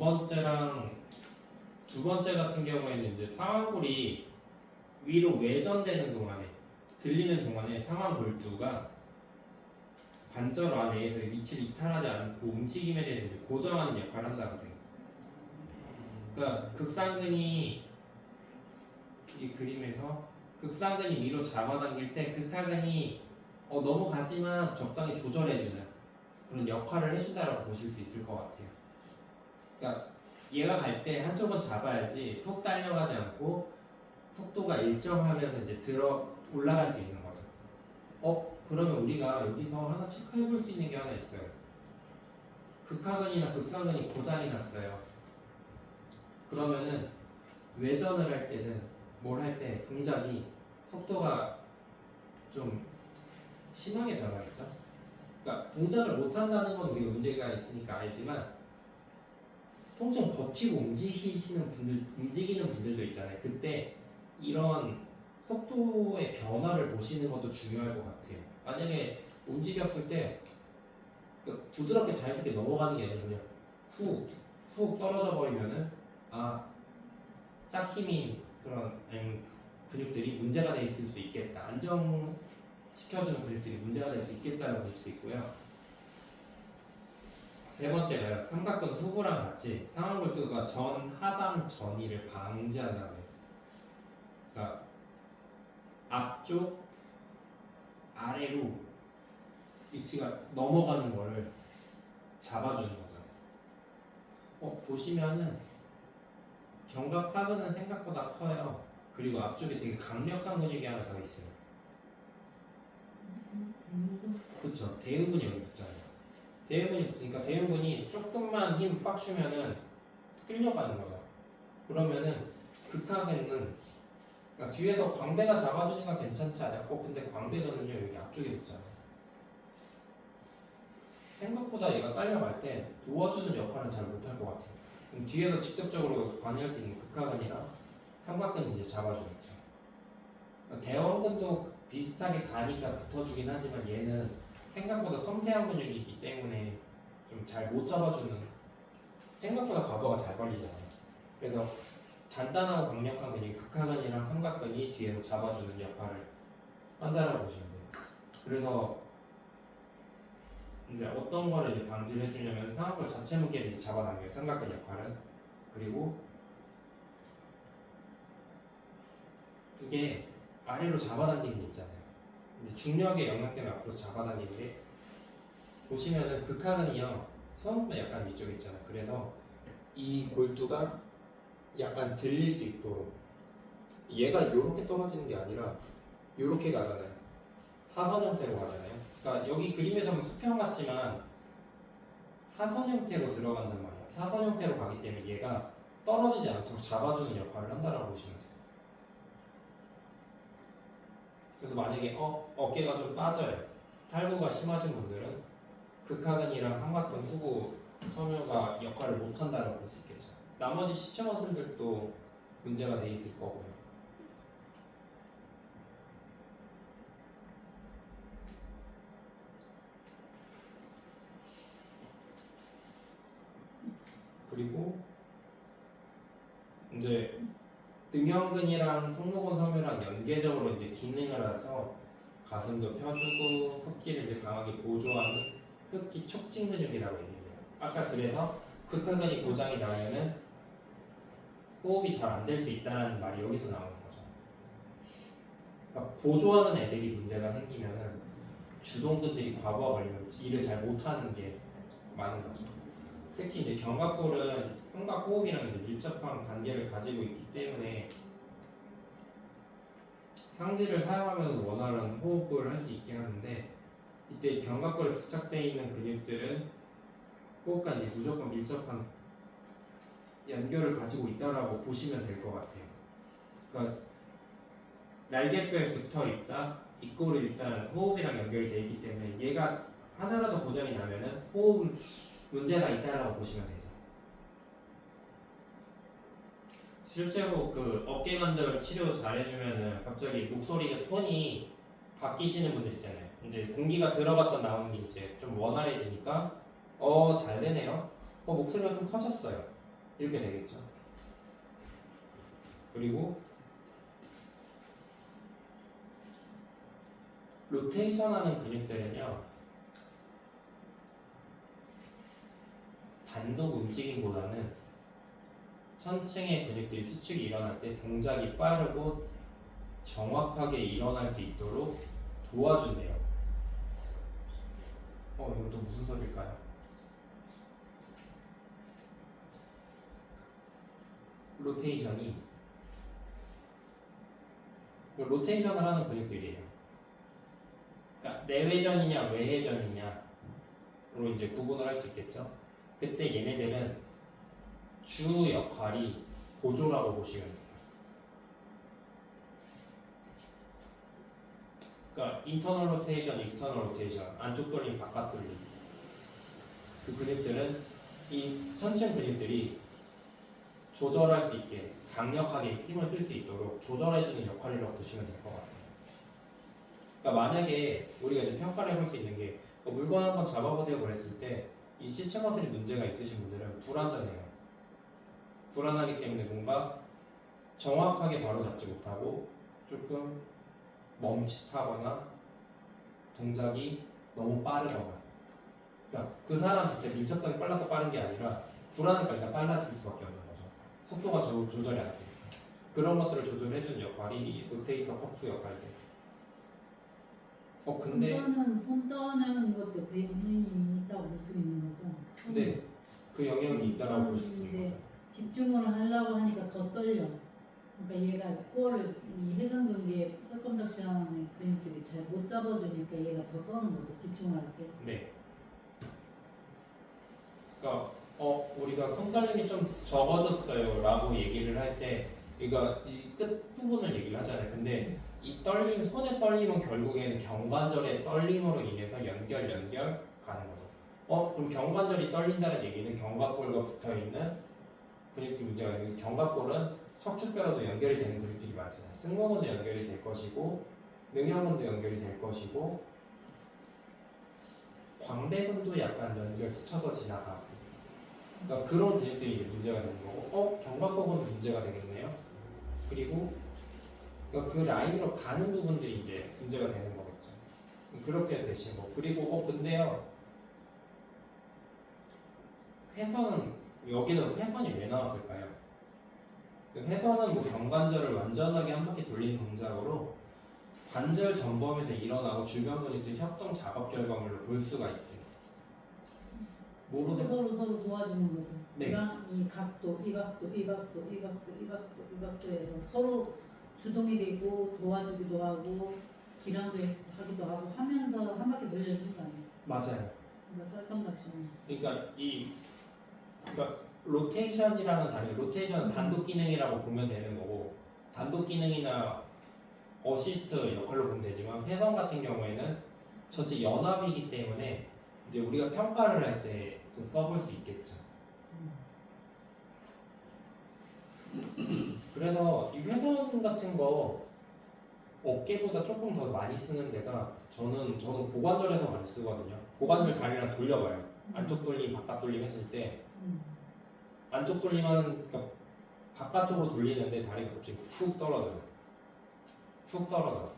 번째 같은 경우에는 이제 상완골이 위로 외전되는 동안에 들리는 동안에 상완골두가 관절 안에서 위치를 이탈하지 않고 움직임에 대해서 이제 고정하는 역할을 한다고 해요. 그러니까 극상근이 이 그림에서 극상근이 위로 잡아당길 때 극하근이 넘어가지만 적당히 조절해주는 그런 역할을 해준다고 보실 수 있을 것 같아요. 그러니까 얘가 갈 때 한쪽은 잡아야지 훅 달려가지 않고 속도가 일정하면서 이제 올라갈 수 있는 거죠. 그러면 우리가 여기서 하나 체크해 볼 수 있는 게 하나 있어요. 극하근이나 극상근이 고장이 났어요. 그러면은 외전을 할 때는 뭘 할 때 동작이 속도가 좀 심하게 변하겠죠. 그러니까 동작을 못 한다는 건 우리가 문제가 있으니까 알지만 통증 버티고 움직이는 분들도 있잖아요. 그때 이런 속도의 변화를 보시는 것도 중요할 것 같아요. 만약에 움직였을 때 부드럽게 자연스럽게 넘어가는 게 아니라 그냥 훅 떨어져 버리면은 짝힘이 그런 근육들이 문제가 돼 있을 수 있겠다. 안정시켜주는 근육들이 문제가 될 수 있겠다라고 볼 수 있고요. 세 번째가 삼각근 후부랑 같이 상완골두가 하방 전이를 방지한다고 해요. 그러니까 앞쪽 아래로 위치가 넘어가는 거를 잡아주는 거죠. 보시면은 견갑하근은 생각보다 커요. 그리고 앞쪽에 되게 강력한 근육이 하나 더 있어요. 그렇죠. 대흉근이 여기 붙잖아요. 대흉근이 붙으니까 대흉근이 조금만 힘 빡 주면은 끌려가는 거죠. 그러면은 극하근은 그러니까 뒤에서 광배가 잡아주니까 괜찮지 않아요? 근데 광배근은요 여기 앞쪽에 붙잖아요. 생각보다 얘가 딸려갈 때 도와주는 역할은 잘 못할 것 같아요. 그럼 뒤에서 직접적으로 관여할 수 있는 극하근이랑 삼각근이 이제 잡아주겠죠. 대원근도 비슷하게 가니까 붙어주긴 하지만 얘는 생각보다 섬세한 근육이기 때문에 좀 잘 못 잡아주는, 생각보다 과거가 잘 걸리잖아요. 그래서 단단하고 강력한 근육이 극하근이랑 삼각근이 뒤에서 잡아주는 역할을 한다라고 보시면 돼요. 그래서 이제 어떤 거를 이제 방지를 해주냐면 상악골 자체 무게를 이제 잡아당겨요. 삼각근 역할은. 그리고 이게 아래로 잡아당기는 게 있잖아요. 이제 중력의 영향 때문에 앞으로 잡아당기는데 보시면은 극하근이요 손은 약간 위쪽에 있잖아요. 그래서 이 골두가 약간 들릴 수 있도록 얘가 이렇게 떨어지는 게 아니라 이렇게 가잖아요. 사선 형태로 가잖아요. 그러니까 여기 그림에서 보면 수평 같지만 사선 형태로 들어간단 말이에요. 사선 형태로 가기 때문에 얘가 떨어지지 않도록 잡아주는 역할을 한다라고 보시면 돼요. 그래서 만약에 어깨가 좀 빠져요. 탈구가 심하신 분들은 극하근이랑 삼각근 후부 섬유가 역할을 못한다라고 볼 수 있겠죠. 나머지 시청원들도 문제가 돼 있을 거고요. 그리고 이제 등형근이랑 승모근 섬유랑 연계적으로 이제 기능을 해서 가슴도 펴주고 흡기를 이제 강하게 보조하는 흡기 촉진 근육이라고 얘기해요. 아까 그래서 극하근이 고장이 나면은 호흡이 잘 안 될 수 있다는 말이 여기서 나오는 거죠. 그러니까 보조하는 애들이 문제가 생기면은 주동근들이 과부하 걸리면 일을 잘 못하는 게 많은 거죠. 특히 이제 견갑골은 흉곽 호흡이랑 이제 밀접한 관계를 가지고 있기 때문에 상지를 사용하면서 원활한 호흡을 할 수 있긴 하는데 이때 견갑골에 부착되어 있는 근육들은 호흡과 이제 무조건 밀접한 연결을 가지고 있다라고 보시면 될 것 같아요. 그러니까 날개뼈에 붙어 있다, 입꼬리 일단 호흡이랑 연결이 되어 있기 때문에 얘가 하나라도 고장이 나면은 호흡 문제가 있다라고 보시면 되죠. 실제로 그 어깨 관절 치료 잘해주면은 갑자기 목소리가 톤이 바뀌시는 분들 있잖아요. 이제 공기가 들어갔다 나오는 게 이제 좀 원활해지니까 잘 되네요. 목소리가 좀 커졌어요. 이렇게 되겠죠. 그리고 로테이션하는 근육들은요 단독 움직임보다는 천층의 근육들이 수축이 일어날 때 동작이 빠르고 정확하게 일어날 수 있도록 도와준대요. 이건 또 무슨 소리일까요? 로테이션을 하는 근육들이에요. 그러니까 내회전이냐 외회전이냐로 이제 구분을 할 수 있겠죠. 그때 얘네들은 주 역할이 보조라고 보시면 돼요. 그러니까 인터널 로테이션, 익스터널 로테이션, 안쪽 돌림, 바깥 돌림. 그 근육들은 이 천층 근육들이 조절할 수 있게 강력하게 힘을 쓸 수 있도록 조절해주는 역할이라고 보시면 될 것 같아요. 그러니까 만약에 우리가 이제 평가를 해볼 수 있는 게 물건 한번 잡아보세요 그랬을 때 이 시체 머슬이 문제가 있으신 분들은 불안전해요. 불안하기 때문에 뭔가 정확하게 바로 잡지 못하고 조금 멈칫하거나 동작이 너무 빠르거나 그러니까 그 사람 자체 밀착성이 빨라서 빠른 게 아니라 불안하니까 일단 빨라질 수밖에 없는 거죠. 속도가 조절이 안 돼요. 그런 것들을 조절해주는 역할이 로테이터 커프 역할이에요. 근데 손 떠는 것도 그 영향이 있다고 볼 수 있는 거죠. 근데 그 영향이 있다라고 보실 수 있는 네. 거죠. 집중을 하려고 하니까 더 떨려. 그러니까 얘가 코어를 이 해상근개의 펄컴덕션의 근육들이 잘 못 잡아주니까 얘가 더 떠는 거죠. 집중을 할 때. 네. 그러니까 우리가 손떨림이 좀 적어졌어요라고 얘기를 할 때 그러니까 이 끝 부분을 얘기를 하잖아요. 근데 이 떨림, 손의 떨림은 결국에는 경관절의 떨림으로 인해서 연결 가는 거죠. 그럼 경관절이 떨린다는 얘기는 견갑골과 붙어 있는 근육이 문제가 있는 견갑골은 척추뼈로도 연결이 되는 근육들이 많잖아요. 승모근도 연결이 될 것이고 능형근도 연결이 될 것이고 광대근도 약간 연결 스쳐서 지나가고 그러니까 그런 근육들이 이제 문제가 되는 거고 견갑골은 문제가 되겠네요. 그리고 그러니까 그 라인으로 가는 부분들이 이제 문제가 되는 거겠죠. 그렇게 되신 거. 그리고 근데요 회선은 여기는 회선이 왜 나왔을까요? 회선은 뭐 경관절을 완전하게 한 바퀴 돌리는 동작으로 관절 전범에서 일어나고 주변 근육들 협동 작업 결과물로 볼 수가 있대요. 모르세요? 서로 도와주는 거죠. 네. 이 각도, 이 각도, 이 각도, 이 각도, 이 각도, 이 각도에서 서로 주동이 되고 도와주기도 하고 기량도 하기도 하고 하면서 한 바퀴 돌려주는 거 아니에요? 맞아요. 그러니까 썰కం덕션. 그러니까 로테이션이랑은 다르게 로테이션은 단독 기능이라고 보면 되는 거고 단독 기능이나 어시스트 역할로 보면 되지만 회선 같은 경우에는 전체 연합이기 때문에 이제 우리가 평가를 할 때 또 써볼 수 있겠죠. 그래서 이 회선 같은 거 어깨보다 조금 더 많이 쓰는 데가 저는 고관절에서 많이 쓰거든요. 고관절 다리랑 돌려봐요. 안쪽 돌림, 바깥 돌림 했을 때 안쪽 돌림하는 그러니까 바깥쪽으로 돌리는데 다리가 갑자기 훅 떨어져요. 훅 떨어져.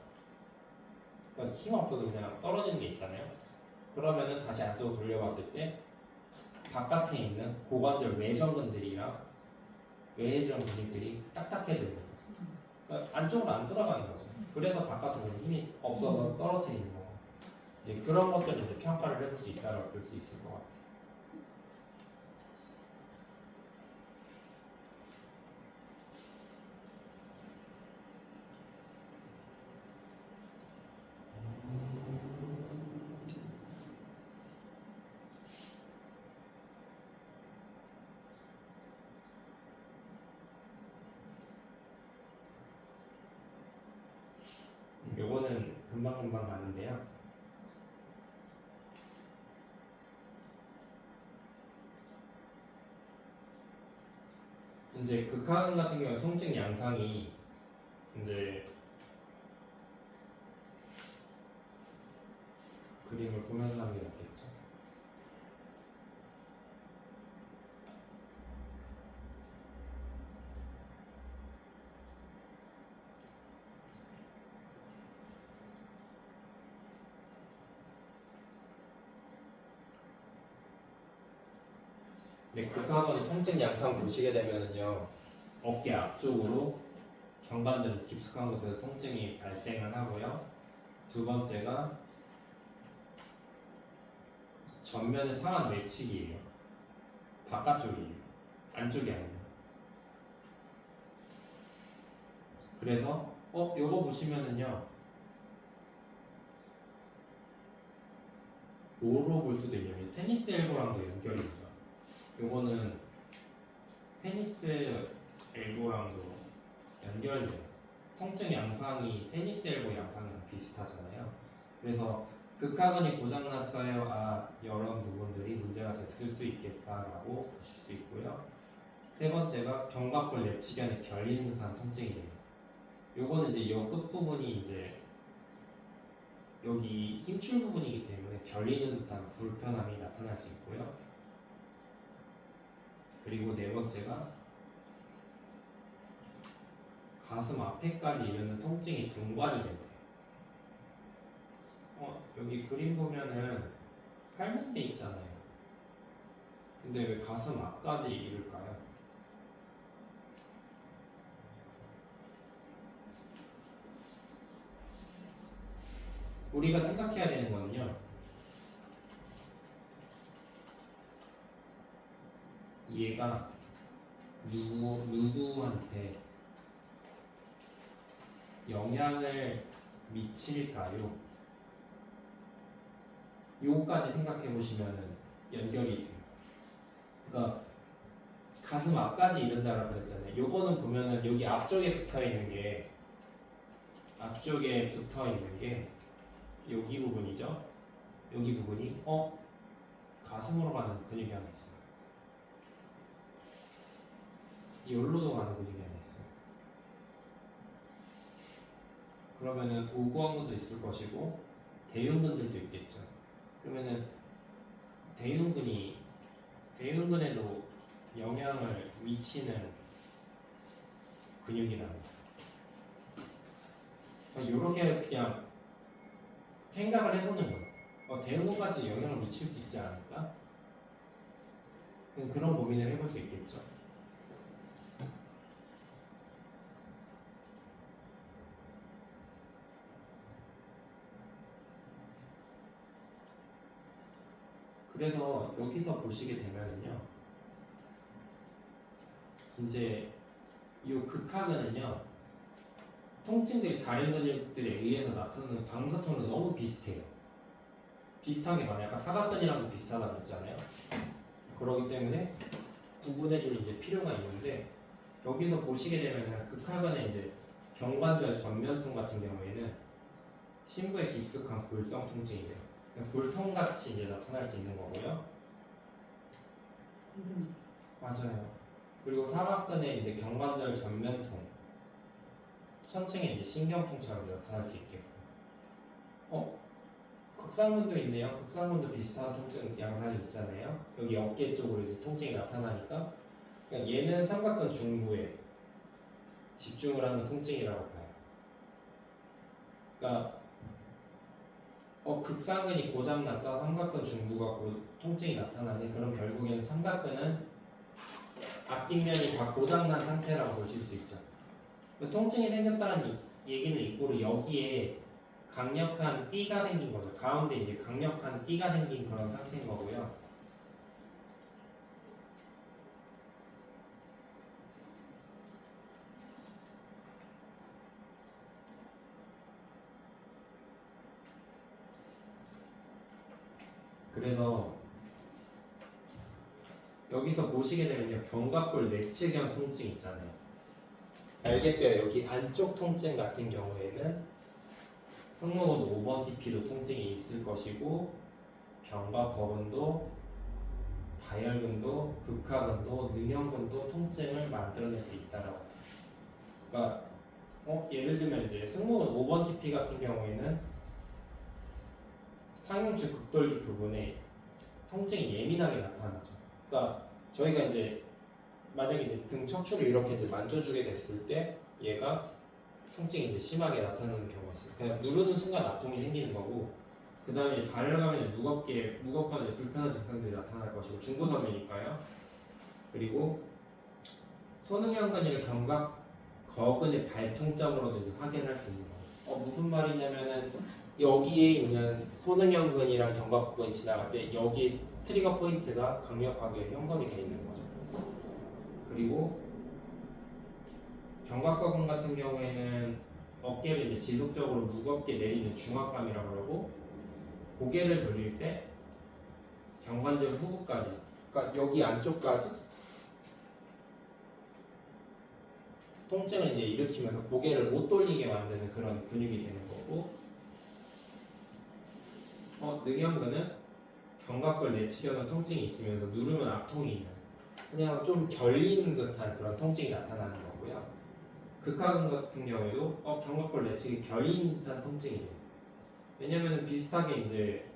그러니까 힘 없어서 그냥 떨어지는 게 있잖아요. 그러면은 다시 안쪽으로 돌려봤을 때 바깥에 있는 고관절 외전근들이랑 외전 근육들이 딱딱해져 있는 거죠. 그러니까 안쪽으로 안 돌아가는 거죠. 그래서 바깥으로 힘이 없어서 떨어뜨리는 거고. 이제 그런 것들을 이제 평가를 해볼 수 있다고 볼 수 있을 것 같아요. 요거는 금방금방 가는데요. 이제 극한 같은 경우에 통증 양상이 이제 그림을 보면서 하는 게 낫겠죠. 네, 극한은 통증 양상 보시게 되면은요. 어깨 앞쪽으로 경관절 깊숙한 곳에서 통증이 발생을 하고요. 두 번째가 전면의 상완 외측이에요. 바깥쪽이에요. 안쪽이 아니에요. 그래서 요거 보시면은요. 뭐로 볼 수도 있냐면 테니스 엘보랑도 연결이 있죠. 요거는 테니스 엘보랑도 연결돼요. 통증 양상이 테니스 엘보 양상이랑 비슷하잖아요. 그래서 극하근이 고장났어요. 이런 부분들이 문제가 됐을 수 있겠다라고 보실 수 있고요. 세 번째가 견갑골 내치견에 결리는 듯한 통증이에요. 요거는 이제 요 끝부분이 이제 여기 힘줄 부분이기 때문에 결리는 듯한 불편함이 나타날 수 있고요. 그리고 네 번째가 가슴 앞에까지 이르는 통증이 동반이 돼요. 여기 그림 보면은 팔면대 있잖아요. 근데 왜 가슴 앞까지 이를까요? 우리가 생각해야 되는 거는요. 얘가 누구한테 영향을 미칠까요? 요거까지 생각해 보시면은 연결이 돼요. 그러니까 가슴 앞까지 이른다라고 그랬잖아요. 요거는 보면은 여기 앞쪽에 붙어 있는 게 여기 부분이죠. 여기 부분이 가슴으로 가는 근육이 하나 있어요. 여기로도 가는 근육이 하나 있어요. 그러면은 오구왕근도 있을 것이고 대흉근들도 있겠죠. 그러면은 대흉근에도 영향을 미치는 근육이라는 거예요. 이렇게 그냥 생각을 해보는 거예요. 대흉근까지 영향을 미칠 수 있지 않을까? 그런 고민을 해볼 수 있겠죠. 그래서 여기서 보시게 되면은요, 이제 이 극하근은요, 통증들이 다른 근육들에 의해서 나타나는 방사통으로 너무 비슷해요. 비슷한 게 많아요. 아까 사각근이랑도 비슷하다고 그랬잖아요. 그렇기 때문에 구분해줄 이제 필요가 있는데 여기서 보시게 되면은 극하근의 이제 경관절 전면통 같은 경우에는 심부에 깊숙한 골성 통증이에요. 볼통같이 이제 나타날 수 있는 거고요. 맞아요. 그리고 사각근의 이제 경관절 전면통, 천층에 이제 신경통처럼 나타날 수 있겠고. 극상근도 있네요. 극상근도 비슷한 통증 양상이 있잖아요. 여기 어깨 쪽으로 이제 통증이 나타나니까 그러니까 얘는 삼각근 중부에 집중을 하는 통증이라고 봐요. 그러니까 극상근이 고장났다, 삼각근 중부가 통증이 나타나네. 그럼 결국에는 삼각근은 앞뒷면이 다 고장난 상태라고 보실 수 있죠. 통증이 생겼다는 얘기는 있고 여기에 강력한 띠가 생긴 거죠. 가운데 이제 강력한 띠가 생긴 그런 상태인 거고요. 그래서 여기서 보시게 되면요, 견갑골 내측형 통증 있잖아요. 날개뼈 여기 안쪽 통증 같은 경우에는 승모근 5번 TP도 통증이 있을 것이고 견갑거근도 다혈근도 극하근도 능형근도 통증을 만들어낼 수 있다라고. 그러니까 예를 들면 이제 승모근 5번 TP 같은 경우에는 상흉추 극돌기 부분에 통증이 예민하게 나타나죠. 그러니까 저희가 이제 만약에 이제 등 척추를 이렇게 이제 만져주게 됐을 때 얘가 통증이 이제 심하게 나타나는 경우가 있어요. 그냥 누르는 순간 아픔이 생기는 거고, 그 다음에 발을 가면 무겁거나 불편한 증상들이 나타날 것이고 중구섬유니까요. 그리고 손흥현근이나 견갑거근의 발통점으로도 이제 확인할 수 있는 거예요. 무슨 말이냐면은 여기에 있는 손흥현근이랑 견갑근이 지나갈 때 여기 트리거 포인트가 강력하게 형성이 되어 있는 거죠. 그리고 견갑거근 같은 경우에는 어깨를 이제 지속적으로 무겁게 내리는 중압감이라고 그러고, 고개를 돌릴 때 경관절 후부까지, 그러니까 여기 안쪽까지 통증을 이제 일으키면서 고개를 못 돌리게 만드는 그런 근육이 되는 거고, 능형근은 견갑골 내측에서 통증이 있으면서 누르면 압통이 있는, 그냥 좀 결리는 듯한 그런 통증이 나타나는 거고요. 극하근 같은 경우에도 견갑골 내측이 결리는 듯한 통증이 돼요. 왜냐면은 비슷하게 이제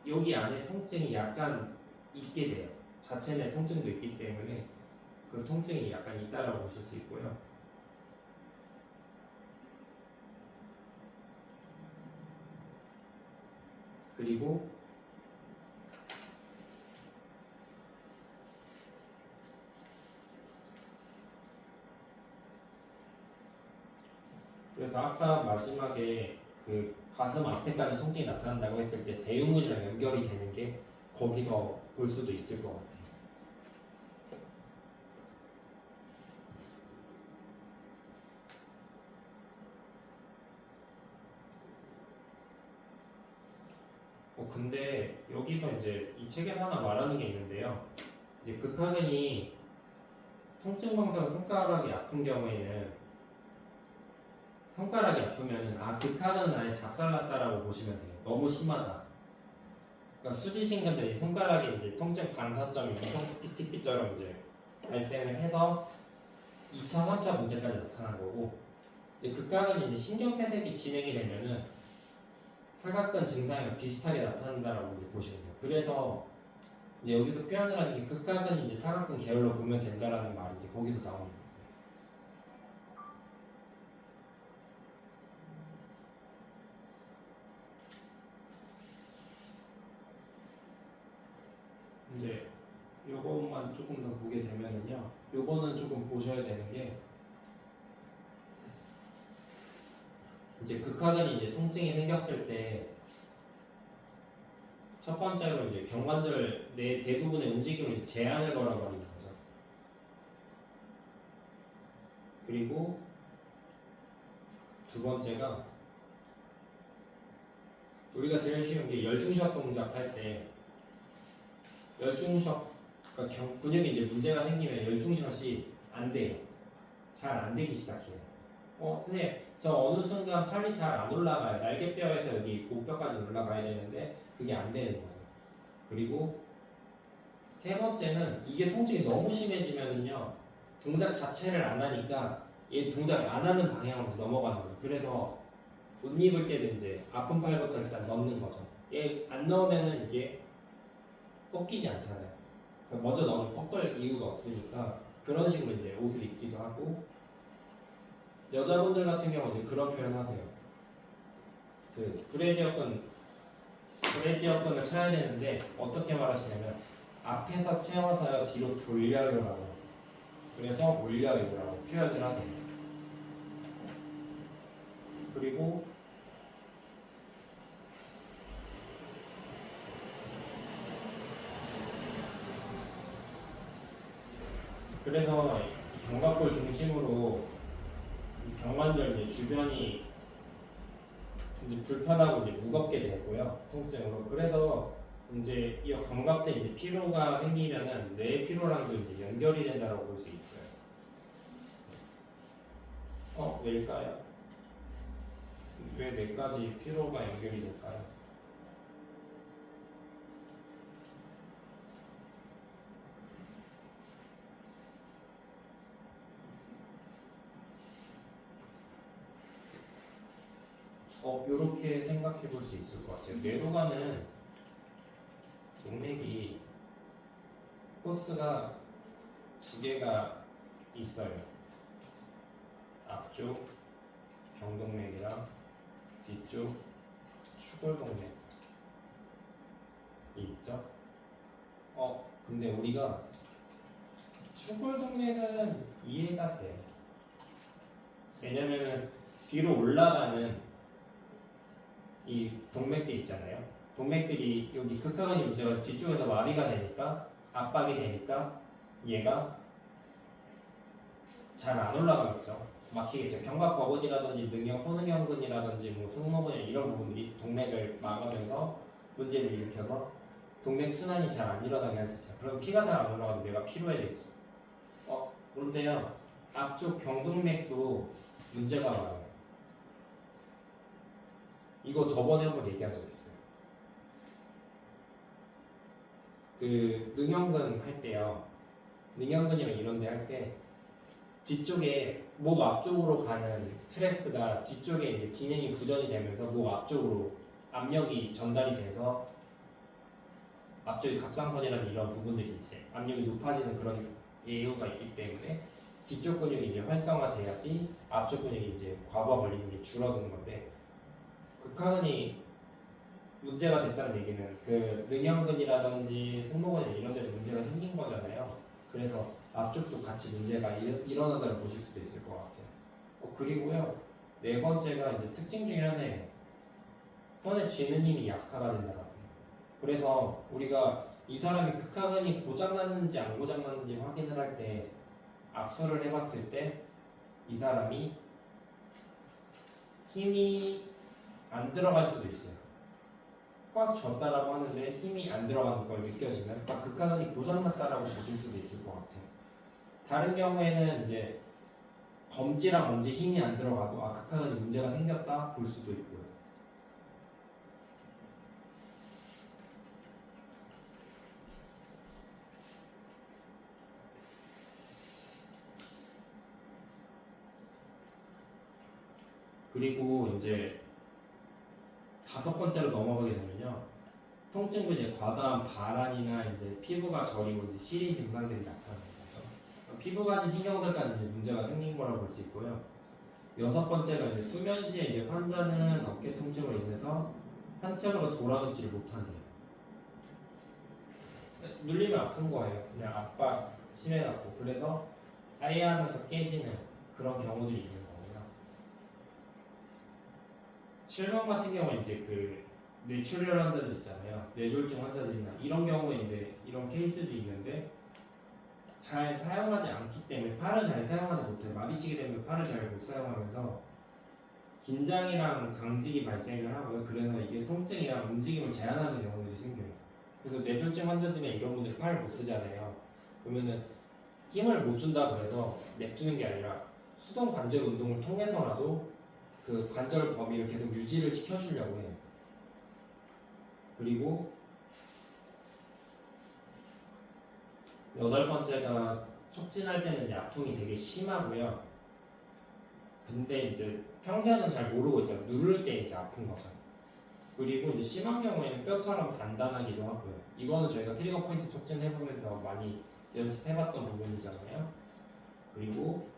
여기 안에 통증이 약간 있게 돼요. 자체 내 통증도 있기 때문에 그 통증이 약간 있다라고 보실 수 있고요. 그리고 그래서 아까 마지막에 그 가슴 앞에까지 통증이 나타난다고 했을 때 대흉근이랑 연결이 되는 게 거기서 볼 수도 있을 것 같아요. 근데 여기서 이제 이 책에 하나 말하는 게 있는데요. 이제 극하근이 통증 증상 손가락이 아픈 경우에는 손가락이 아프면은 극하근은 아예 작살났다라고 보시면 돼요. 너무 심하다. 그러니까 수지신근들이 손가락에 이제 통증 방사점이 엄청 삐삐삐처럼 이제 발생을 해서 2차, 3차 문제까지 나타난 거고, 극하근이 이제 신경폐색이 진행이 되면은 사각근 증상이랑 비슷하게 나타난다라고 이제 보시면 돼요. 그래서 이제 여기서 표현을 하는 게 극하근이 이제 사각근 계열로 보면 된다라는 말이 이제 거기서 나옵니다. 이제 요것만 조금 더 보게 되면은요, 요거는 조금 보셔야 되는 게, 이제 극하근이 이제 통증이 생겼을 때 첫 번째로 이제 경관절 내 대부분의 움직임을 이제 제한을 걸어버리는 거죠. 그리고 두 번째가 우리가 제일 쉬운 게 열중샷 동작 할 때 열중샷, 그러니까 근육이 이제 문제가 생기면 열중샷이 안 돼요. 잘 안 되기 시작해요. 선생님, 저 어느 순간 팔이 잘 안 올라가요. 날개뼈에서 여기 목뼈까지 올라가야 되는데 그게 안 되는 거죠. 그리고 세 번째는 이게 통증이 너무 심해지면은요, 동작 자체를 안 하니까 얘 동작을 안 하는 방향으로 넘어가는 거예요. 그래서 옷 입을 때도 이제 아픈 팔부터 일단 넣는 거죠. 얘 안 넣으면은 이게 꺾이지 않잖아요. 그러니까 먼저 넣어서 꺾을 이유가 없으니까 그런 식으로 이제 옷을 입기도 하고, 여자분들 같은 경우 이제 그런 표현 하세요. 그 브래지어건을 쳐야 되는데 어떻게 말하시냐면 앞에서 채워서요 뒤로 돌려요라고. 그래서 올려요라고 표현을 하세요. 그리고 그래서 이 견갑골 중심으로 이 경관절 이제 주변이 이제 불편하고 이제 무겁게 되고요 통증으로. 그래서 이제 이 견갑대 이제 피로가 생기면은 뇌 피로랑도 이제 연결이 된다고 볼 수 있어요. 왜일까요? 왜 뇌까지 피로가 연결이 될까요? 요렇게 생각해 볼 수 있을 것 같아요. 뇌로 가는 동맥이 코스가 두 개가 있어요. 앞쪽 경동맥이랑 뒤쪽 추골동맥이 있죠. 근데 우리가 추골동맥은 이해가 돼요. 왜냐면은 뒤로 올라가는 이 동맥들 있잖아요. 동맥들이 여기 극하근이 문제가 뒤쪽에서 마비가 되니까 압박이 되니까 얘가 잘 안 올라가겠죠. 막히겠죠. 견갑과근이라든지 능형 손흥형근이라든지 뭐 승모근 이런 부분들이 동맥을 막으면서 문제를 일으켜서 동맥 순환이 잘 안 일어나게 할 수 있죠. 그럼 피가 잘 안 올라가도 내가 피로해지겠죠. 그런데요 앞쪽 경동맥도 문제가 많아요. 이거 저번에 한번 얘기한 적 있어요. 그 능형근 할 때요. 능형근이랑 이런 데 할 때 뒤쪽에 목 앞쪽으로 가는 스트레스가 뒤쪽에 이제 기능이 부전이 되면서 목 앞쪽으로 압력이 전달이 돼서 앞쪽에 갑상선이라는 이런 부분들이 이제 압력이 높아지는 그런 예후가 있기 때문에 뒤쪽 근육이 이제 활성화돼야지 앞쪽 근육이 이제 과부하 걸리는 게 줄어드는 건데 극하근이 문제가 됐다는 얘기는 그 능형근이라든지 승모근 이런 데도 문제가 생긴 거잖아요. 그래서 앞쪽도 같이 문제가 일어나다를 보실 수도 있을 것 같아요. 그리고요 네 번째가 이제 특징 중에 하나예요. 손에 쥐는 힘이 약화가 된다고. 그래서 우리가 이 사람이 극하근이 고장났는지 안 고장났는지 확인을 할 때 악수를 해봤을 때 이 사람이 힘이 안 들어갈 수도 있어요. 꽉 쥐었다라고 하는데 힘이 안 들어가는 걸 느껴지면 극하근이 고장났다라고 보실 수도 있을 것 같아요. 다른 경우에는 이제 검지랑 엄지 힘이 안 들어가도 극하근이 문제가 생겼다 볼 수도 있고요. 그리고 이제 다섯 번째로 넘어가게 되면요. 통증도 이제 과다한 발한이나 이제 피부가 저리고 이제 시린 증상들이 나타나는 거죠. 피부 가지 신경들까지 이제 문제가 생긴 거라고 볼 수 있고요. 여섯 번째가 이제 수면 시에 이제 환자는 어깨 통증으로 인해서 한층으로 돌아눕지를 못한대요. 눌리면 아픈 거예요. 그냥 압박 심해갖고 그래서 아예 하면서 깨지는 그런 경우들이 있는 거고요. 7번 같은 경우는 이제 그 뇌출혈 환자들 있잖아요. 뇌졸중 환자들이나 이런 경우에 이제 이런 케이스들이 있는데 잘 사용하지 않기 때문에 팔을 잘 사용하지 못해요. 마비치게 되면 팔을 잘 못 사용하면서 긴장이랑 강직이 발생을 하고요. 그래서 이게 통증이랑 움직임을 제한하는 경우들이 생겨요. 그래서 뇌졸중 환자들이 이런 분들이 팔을 못 쓰잖아요. 그러면은 힘을 못 준다 그래서 냅두는 게 아니라 수동 관절 운동을 통해서라도 그 관절 범위를 계속 유지를 시켜주려고 해요. 그리고 여덟 번째가 촉진할 때는 이제 아픔이 되게 심하고요. 근데 이제 평소에는 잘 모르고 있다가 누를 때 이제 아픈 거죠. 그리고 이제 심한 경우에는 뼈처럼 단단하기도 하고요. 이거는 저희가 트리거 포인트 촉진 해보면서 많이 연습해봤던 부분이잖아요. 그리고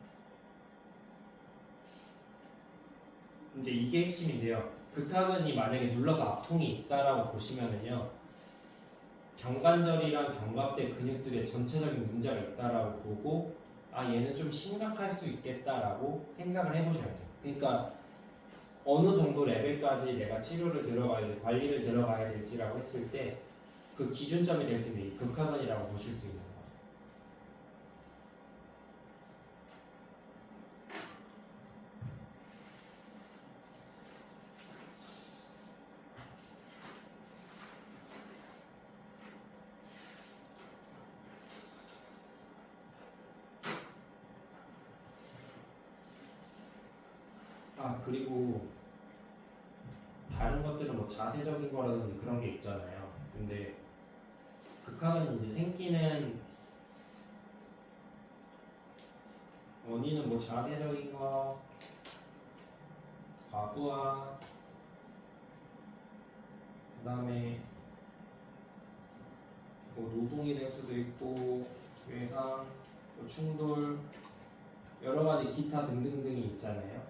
이제 이게 핵심인데요. 극하근이 만약에 눌러서 압통이 있다라고 보시면은요, 경관절이랑 견갑대 근육들의 전체적인 문제가 있다라고 보고, 아 얘는 좀 심각할 수 있겠다라고 생각을 해보셔야 돼요. 그러니까 어느 정도 레벨까지 내가 치료를 들어가야 돼, 관리를 들어가야 될지라고 했을 때 그 기준점이 될 수 있는 이 극하근이라고 보실 수 있는 거죠. 아 그리고 다른 것들은 뭐 자세적인 거라든지 그런 게 있잖아요. 근데 극하근이 이제 생기는 원인은 뭐 자세적인 거, 과부하, 그다음에 뭐 노동이 될 수도 있고 외상, 뭐 충돌, 여러 가지 기타 등등등이 있잖아요.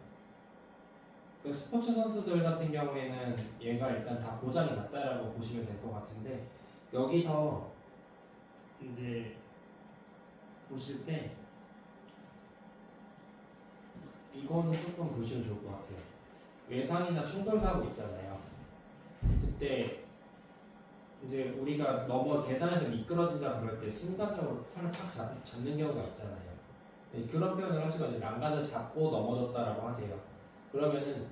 그 스포츠 선수들 같은 경우에는 얘가 일단 다 고장이 났다라고 보시면 될 것 같은데 여기서 이제 보실 때 이거는 조금 보시면 좋을 것 같아요. 외상이나 충돌 사고 있잖아요. 그때 이제 우리가 넘어 계단에서 미끄러진다 그럴 때 순간적으로 팔을 팍 잡는 경우가 있잖아요. 네, 그런 표현을 하시거든요. 난간을 잡고 넘어졌다라고 하세요. 그러면은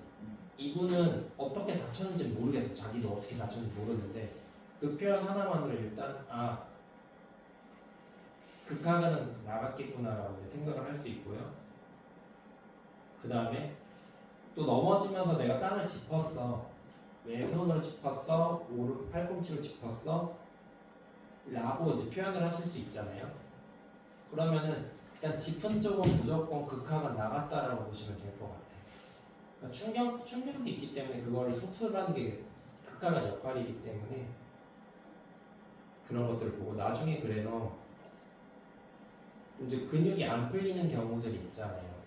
이분은 어떻게 다쳤는지 모르겠어. 자기도 어떻게 다쳤는지 모르는데 그 표현 하나만으로 일단 아 극하근은 나갔겠구나라고 생각을 할 수 있고요. 그 다음에 또 넘어지면서 내가 땅을 짚었어. 왼손으로 짚었어. 오른 팔꿈치로 짚었어. 라고 이제 표현을 하실 수 있잖아요. 그러면은 일단 짚은 쪽은 무조건 극하가 나갔다라고 보시면 될 것 같아요. 그러니까 충격이 있기 때문에 그거를 속수하는 게 극하가 역할이기 때문에 그런 것들을 보고 나중에 그래서 이제 근육이 안 풀리는 경우들이 있잖아요.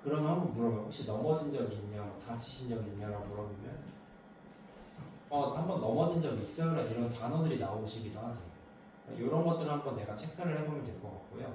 그러면 한번 물어봐요. 혹시 넘어진 적이 있냐, 뭐 다치신 적이 있냐라고 물어보면 한번 넘어진 적 있어요? 이런 단어들이 나오시기도 하세요. 이런 것들을 한번 내가 체크를 해보면 될 것 같고요.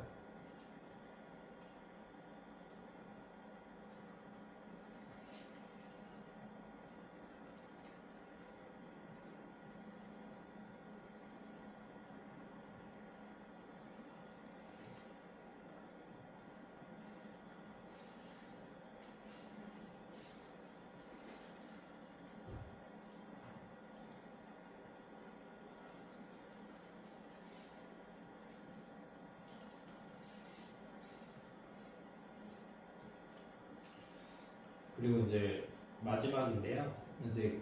그리고 이제 마지막인데요. 이제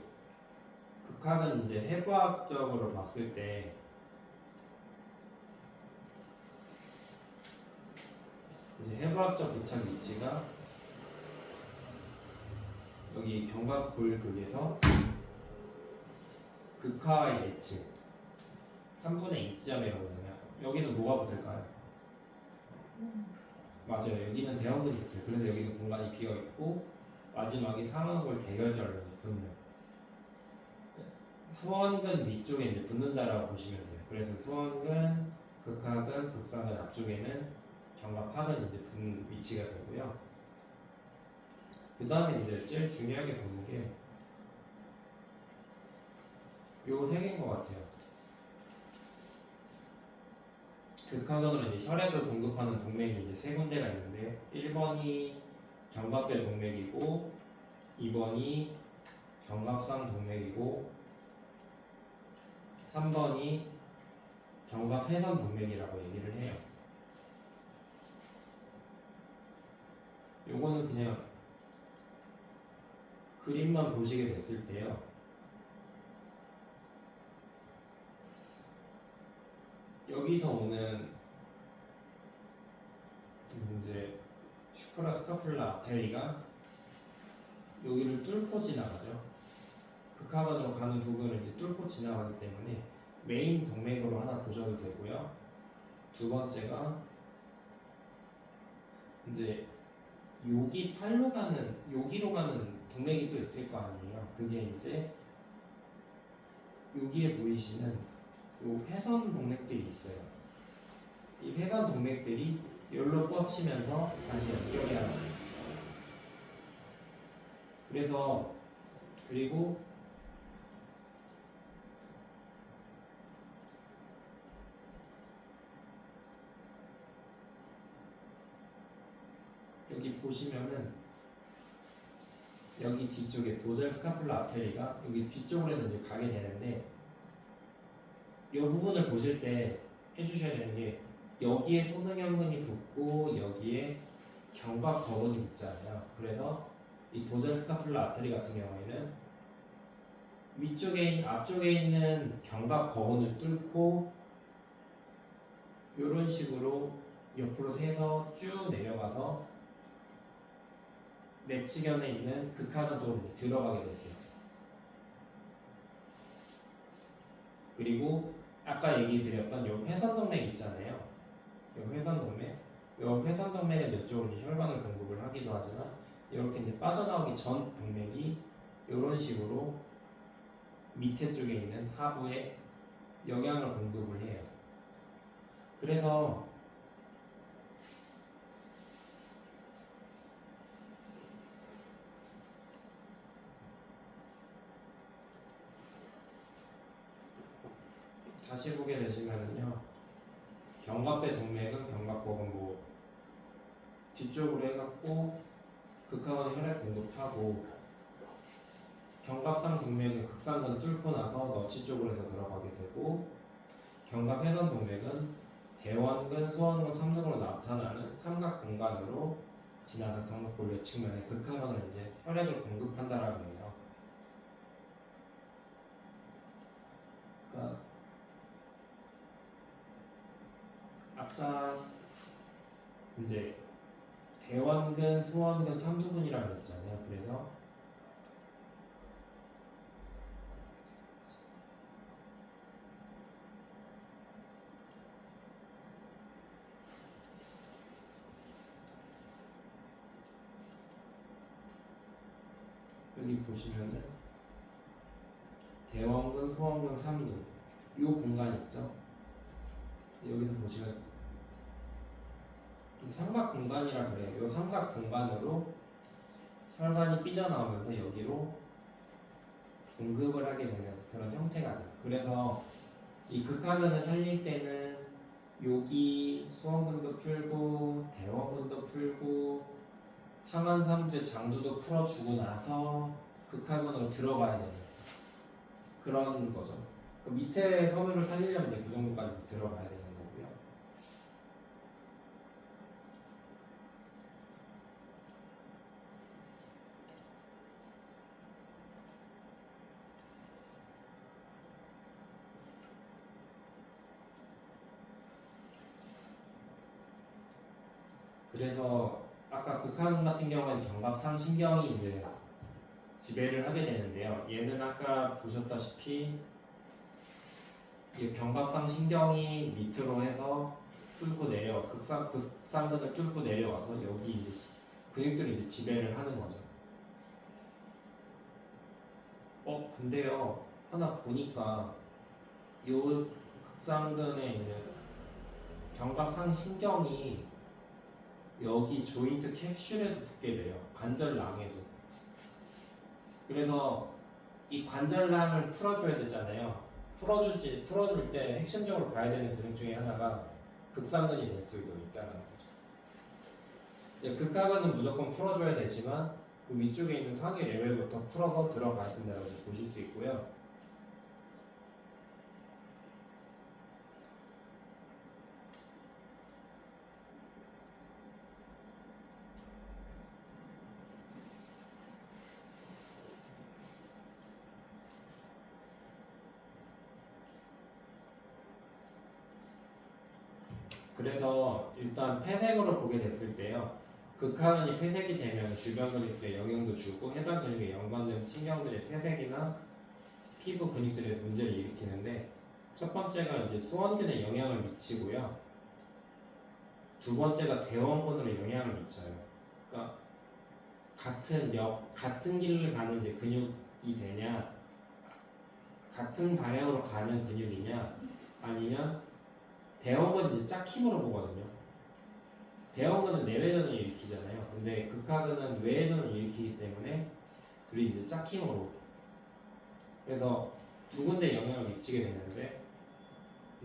극학은 이제 해부학적으로 봤을 때 이제 해부학적 부착 위치가 여기 견갑골격에서 극하의 예측 3분의 2지점이라거든요. 여기는 뭐가 붙을까요? 맞아요. 여기는 대형근이 붙어요. 그래서 여기는 공간이 비어 있고 마지막에 상완골 대결절로 붙는 수원근 위쪽에 이제 붙는다라고 보시면 돼요. 그래서 수원근, 극하근, 극상근 앞쪽에는 견갑하근 이제 붙는 위치가 되고요. 그 다음에 이제 제일 중요하게 보는 게 요 세 개인 것 같아요. 극하근으로 이제 혈액을 공급하는 동맥이 이제 세 군데가 있는데 1번이 견갑대 동맥이고 2번이 견갑상 동맥이고 3번이 견갑회선 동맥이라고 얘기를 해요. 요거는 그냥 그림만 보시게 됐을 때요. 여기서 오는 이제 슈프라스카플라 아테리가 여기를 뚫고 지나가죠. 극하근으로 가는 부분을 이제 뚫고 지나가기 때문에 메인 동맥으로 하나 보셔도 되고요. 두 번째가 이제 여기로 가는 동맥이 또 있을 거 아니에요. 그게 이제 여기에 보이시는 요 회선 동맥들이 있어요. 이 회선 동맥들이 여기로 뻗치면서 다시 연결이 하는 거예요. 그래서 그리고 여기 보시면은 여기 뒤쪽에 도젤 스카플라 아테리가 여기 뒤쪽으로 해서 이제 가게 되는데 이 부분을 보실 때 해주셔야 되는 게 여기에 소등현근이 붙고 여기에 경박 버건이 붙잖아요. 그래서 이 도젤 스카플라 아테리 같은 경우에는 앞쪽에 있는 경박 버건을 뚫고 이런 식으로 옆으로 세서 쭉 내려가서 내치견에 있는 극하근 쪽으로 들어가게 되세요. 그리고 아까 얘기 드렸던 요 회선동맥 있잖아요. 요 회선동맥은 이쪽으로 혈관을 공급을 하기도 하지만 이렇게 이제 빠져나오기 전 동맥이 이런 식으로 밑에 쪽에 있는 하부에 영양을 공급을 해요. 그래서 다시 보게 되시면은요, 경갑배 동맥은 경갑법은 뭐 뒤쪽으로 해갖고 극하근 혈액 공급하고 경갑상 동맥은 극상근 뚫고 나서 너치 쪽으로 해서 들어가게 되고 경갑회선 동맥은 대원근, 소원근, 삼등으로 나타나는 삼각 공간으로 지나서 경갑골 외측면에 극하근을 이제 혈액을 공급한다라고 해요. 그러니까 아까 이제 대원근, 소원근, 삼두근이라고 했잖아요. 그래서 여기 보시면은 대원근, 소원근, 삼두근 이 공간 있죠. 여기서 보시면 이 삼각 공간이라 그래요. 이 삼각 공간으로 혈관이 삐져나오면서 여기로 공급을 하게 되는 그런 형태가 돼요. 그래서 이 극하근을 살릴 때는 여기 소원근도 풀고 대원근도 풀고 상완삼두 장두도 풀어주고 나서 극하근으로 들어가야 되는 그런 거죠. 그 밑에 섬유를 살리려면 이제 그 정도까지 들어가야 되는 거고요. 그래서 아까 극하근 같은 경우는 경박상 신경이 이제 지배를 하게 되는데요. 얘는 아까 보셨다시피 이 경박상 신경이 밑으로 해서 뚫고 내려 극상근을 뚫고 내려와서 여기 이제 근육들이 이제 지배를 하는 거죠. 근데요 하나 보니까 요 극상근에 있는 경박상 신경이 여기 조인트 캡슐에도 붙게 돼요. 관절낭에도. 그래서 이 관절낭을 풀어줘야 되잖아요. 풀어줄 때 핵심적으로 봐야 되는 근육 중에 하나가 극상근이 될 수도 있다는 거죠. 극하근은 무조건 풀어줘야 되지만 그 위쪽에 있는 상위 레벨부터 풀어서 들어가야 된다고 보실 수 있고요. 그래서 일단 폐색으로 보게 됐을 때요. 극하근이 폐색이 되면 주변 근육들에 영향도 주고 해당 근육에 연관된 신경들의 폐색이나 피부 근육들의 문제를 일으키는데 첫 번째가 이제 소원근에 영향을 미치고요. 두 번째가 대원근으로 영향을 미쳐요. 그러니까 같은 길을 가는 이제 근육이 되냐, 같은 방향으로 가는 근육이냐, 아니면 대형근은 이제 짝 힘으로 보거든요. 대형근은 내외전을 일으키잖아요. 근데 극하근은 외외전을 일으키기 때문에 둘이 이제 짝 힘으로. 그래서 두 군데 영향을 미치게 되는데,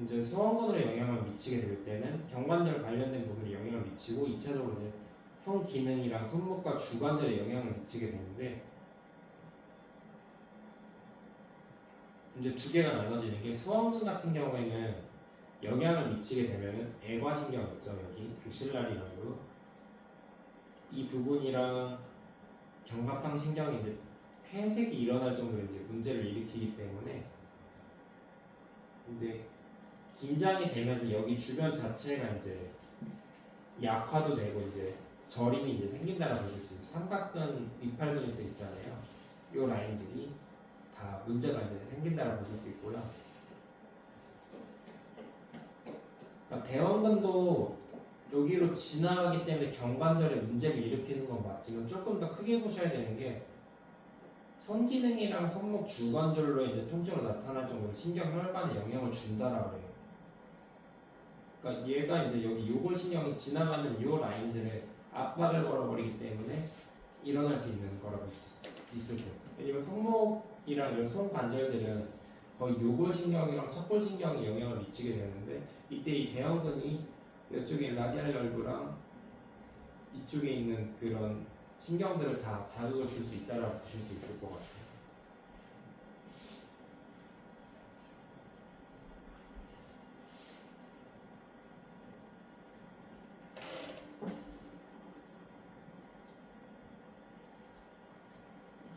이제 소원근으로 영향을 미치게 될 때는 경관절 관련된 부분에 영향을 미치고 2차적으로 이제 손 기능이랑 손목과 주관절에 영향을 미치게 되는데, 이제 두 개가 나눠지는 게 소원근 같은 경우에는 영향을 미치게 되면은 애과신경 있죠, 여기 극실라리라고 이 부분이랑 경각상 신경이 이제 폐색이 일어날 정도로 이제 문제를 일으키기 때문에 이제 긴장이 되면 여기 주변 자체가 이제 약화도 되고 이제 저림이 이제 생긴다고 보실 수 있어요. 삼각근 위팔 근육들 있잖아요. 이 라인들이 다 문제가 이제 생긴다고 보실 수 있고요. 그러니까 대원근도 여기로 지나가기 때문에 경관절에 문제를 일으키는 건 맞지만 조금 더 크게 보셔야 되는 게 손 기능이랑 손목 주관절로 이제 통증으로 나타날 정도로 신경 혈관에 영향을 준다라고 해요. 그러니까 얘가 이제 여기 요골신경이 지나가는 요 라인들에 압박을 걸어버리기 때문에 일어날 수 있는 거라고 있을 거예요. 왜냐면 손목이랑 이런 손 관절들은 거의 요골신경이랑 척골신경이 영향을 미치게 되는데 이때 이 대형근이 이쪽에 라디알 널브랑 이쪽에 있는 그런 신경들을 다 자극을 줄 수 있다라고 보실 수 있을 것 같아요.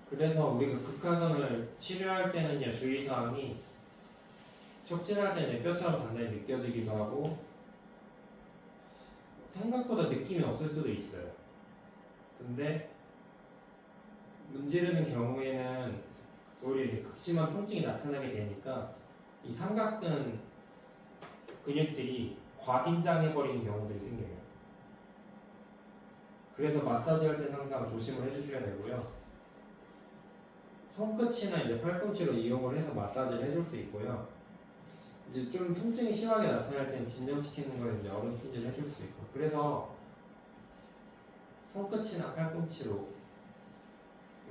그래서 우리가 극하근을 치료할 때는요, 주의사항이 촉진할 때는 뼈처럼 단단히 느껴지기도 하고 생각보다 느낌이 없을 수도 있어요. 근데 문제되는 경우에는 오히려 극심한 통증이 나타나게 되니까 이 삼각근 근육들이 과긴장해버리는 경우들이 생겨요. 그래서 마사지 할 때는 항상 조심을 해주셔야 되고요. 손끝이나 이제 팔꿈치로 이용을 해서 마사지를 해줄 수 있고요. 이제 좀 통증이 심하게 나타날 때는 진정시키는 걸 이제 얼음찜질 해줄 수 있고. 그래서 손끝이나 팔꿈치로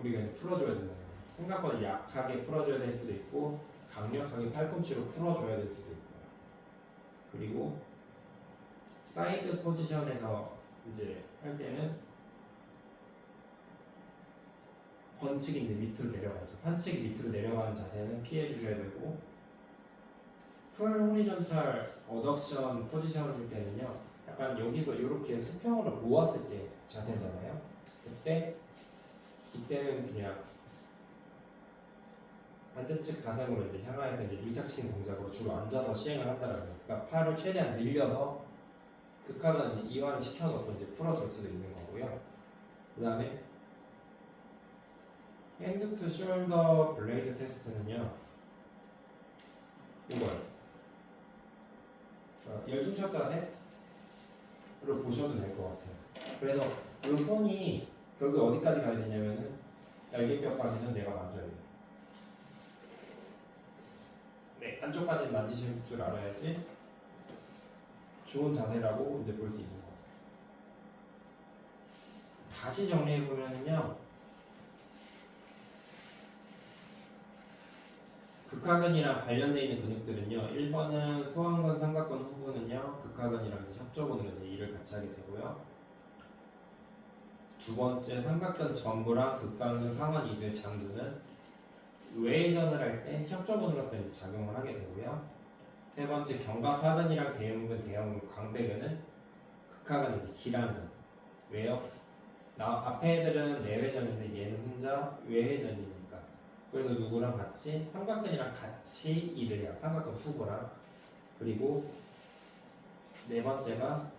우리가 이제 풀어줘야 되는 거예요. 생각보다 약하게 풀어줘야 될 수도 있고 강력하게 팔꿈치로 풀어줘야 될 수도 있고요. 그리고 사이드 포지션에서 이제 할 때는 번측이 이제 밑으로 내려가죠. 환측이 밑으로 내려가는 자세는 피해 주셔야 되고 풀 호리존탈 어덕션 포지션일 때는요. 약간 여기서 이렇게 수평으로 모았을 때 자세잖아요. 이때는 그냥 반대측 가슴으로 이제 향하여서 이제 밀착시키는 동작으로 주로 앉아서 시행을 한다는 거예요. 그러니까 팔을 최대한 늘려서 극하근 이완 시켜놓고 이제 풀어줄 수도 있는 거고요. 그 다음에 핸드 투 숄더 블레이드 테스트는요. 이거예요. 열중샷 자세를 보셔도 될 것 같아요. 그래서 이 손이 결국 어디까지 가야 되냐면은 날개뼈까지는 내가 만져야 돼요. 네, 한쪽까지는 만지실 줄 알아야지 좋은 자세라고 이제 볼 수 있는 거. 다시 정리해 보면은요, 극하근이랑 관련되어 있는 근육들은요, 1번은 소완근, 삼각근 후부는요, 극하근이랑 협조근으로 이제 일을 같이 하게 되고요. 두 번째 삼각근 전부랑 극상근 상완 이두의 장두는 외회전을 할 때 협조근으로서 이제 작용을 하게 되고요. 세 번째 견갑하근이랑 대형근, 대형근, 광배근은 극하근, 이제 기란근. 왜요? 앞에 애들은 내외전인데 얘는 혼자 외회전이니까. 그래서 누구랑 같이? 삼각근이랑 같이 일을 해요. 삼각근 후보랑. 그리고 네 번째가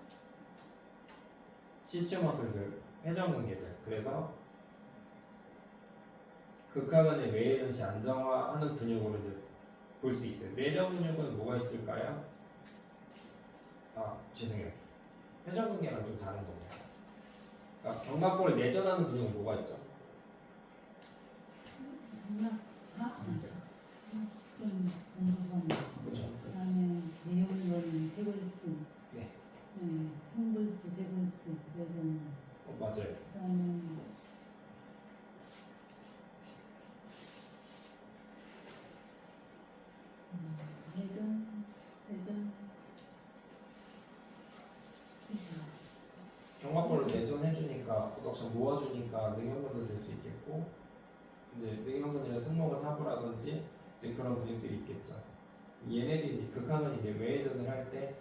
시츠머슬들, 회전근개들. 그래서 극하근의 외회전시 안정화하는 근육으로 이제 볼 수 있어요. 내전 근육은 뭐가 있을까요? 죄송해요. 회전근개랑 좀 다른 거네요. 그러니까 견갑골을 내전하는 근육은 뭐가 있죠? 전두선, 그렇죠. 그다음에 대형근, 세골지, 네. 흉골지, 세골지, 그래서 맞아요. 그다음에 대전, 그렇죠. 견갑골을 내전해주니까 구덕션 모아주니까 능형근도 될 수 있겠고 이제 능형근이나 승모근 하부라든지 이제 그런 근육들이 있겠죠. 얘네들이 이제 극하근이 이제 외회전을 할 때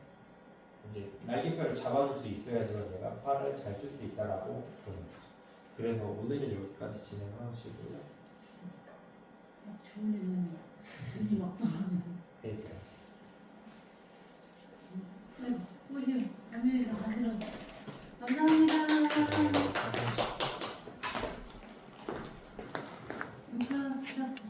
이제 날개뼈를 잡아줄 수 있어야지만 내가 팔을 잘 쓸 수 있다라고 보는 거죠. 그래서 오늘은 여기까지 진행하시고요. 주은이는 눈이 막 떨어지네. 그러니까요. 아이고, 꼬시, 가면에서 다 들었어. 감사합니다. 괜찮았어.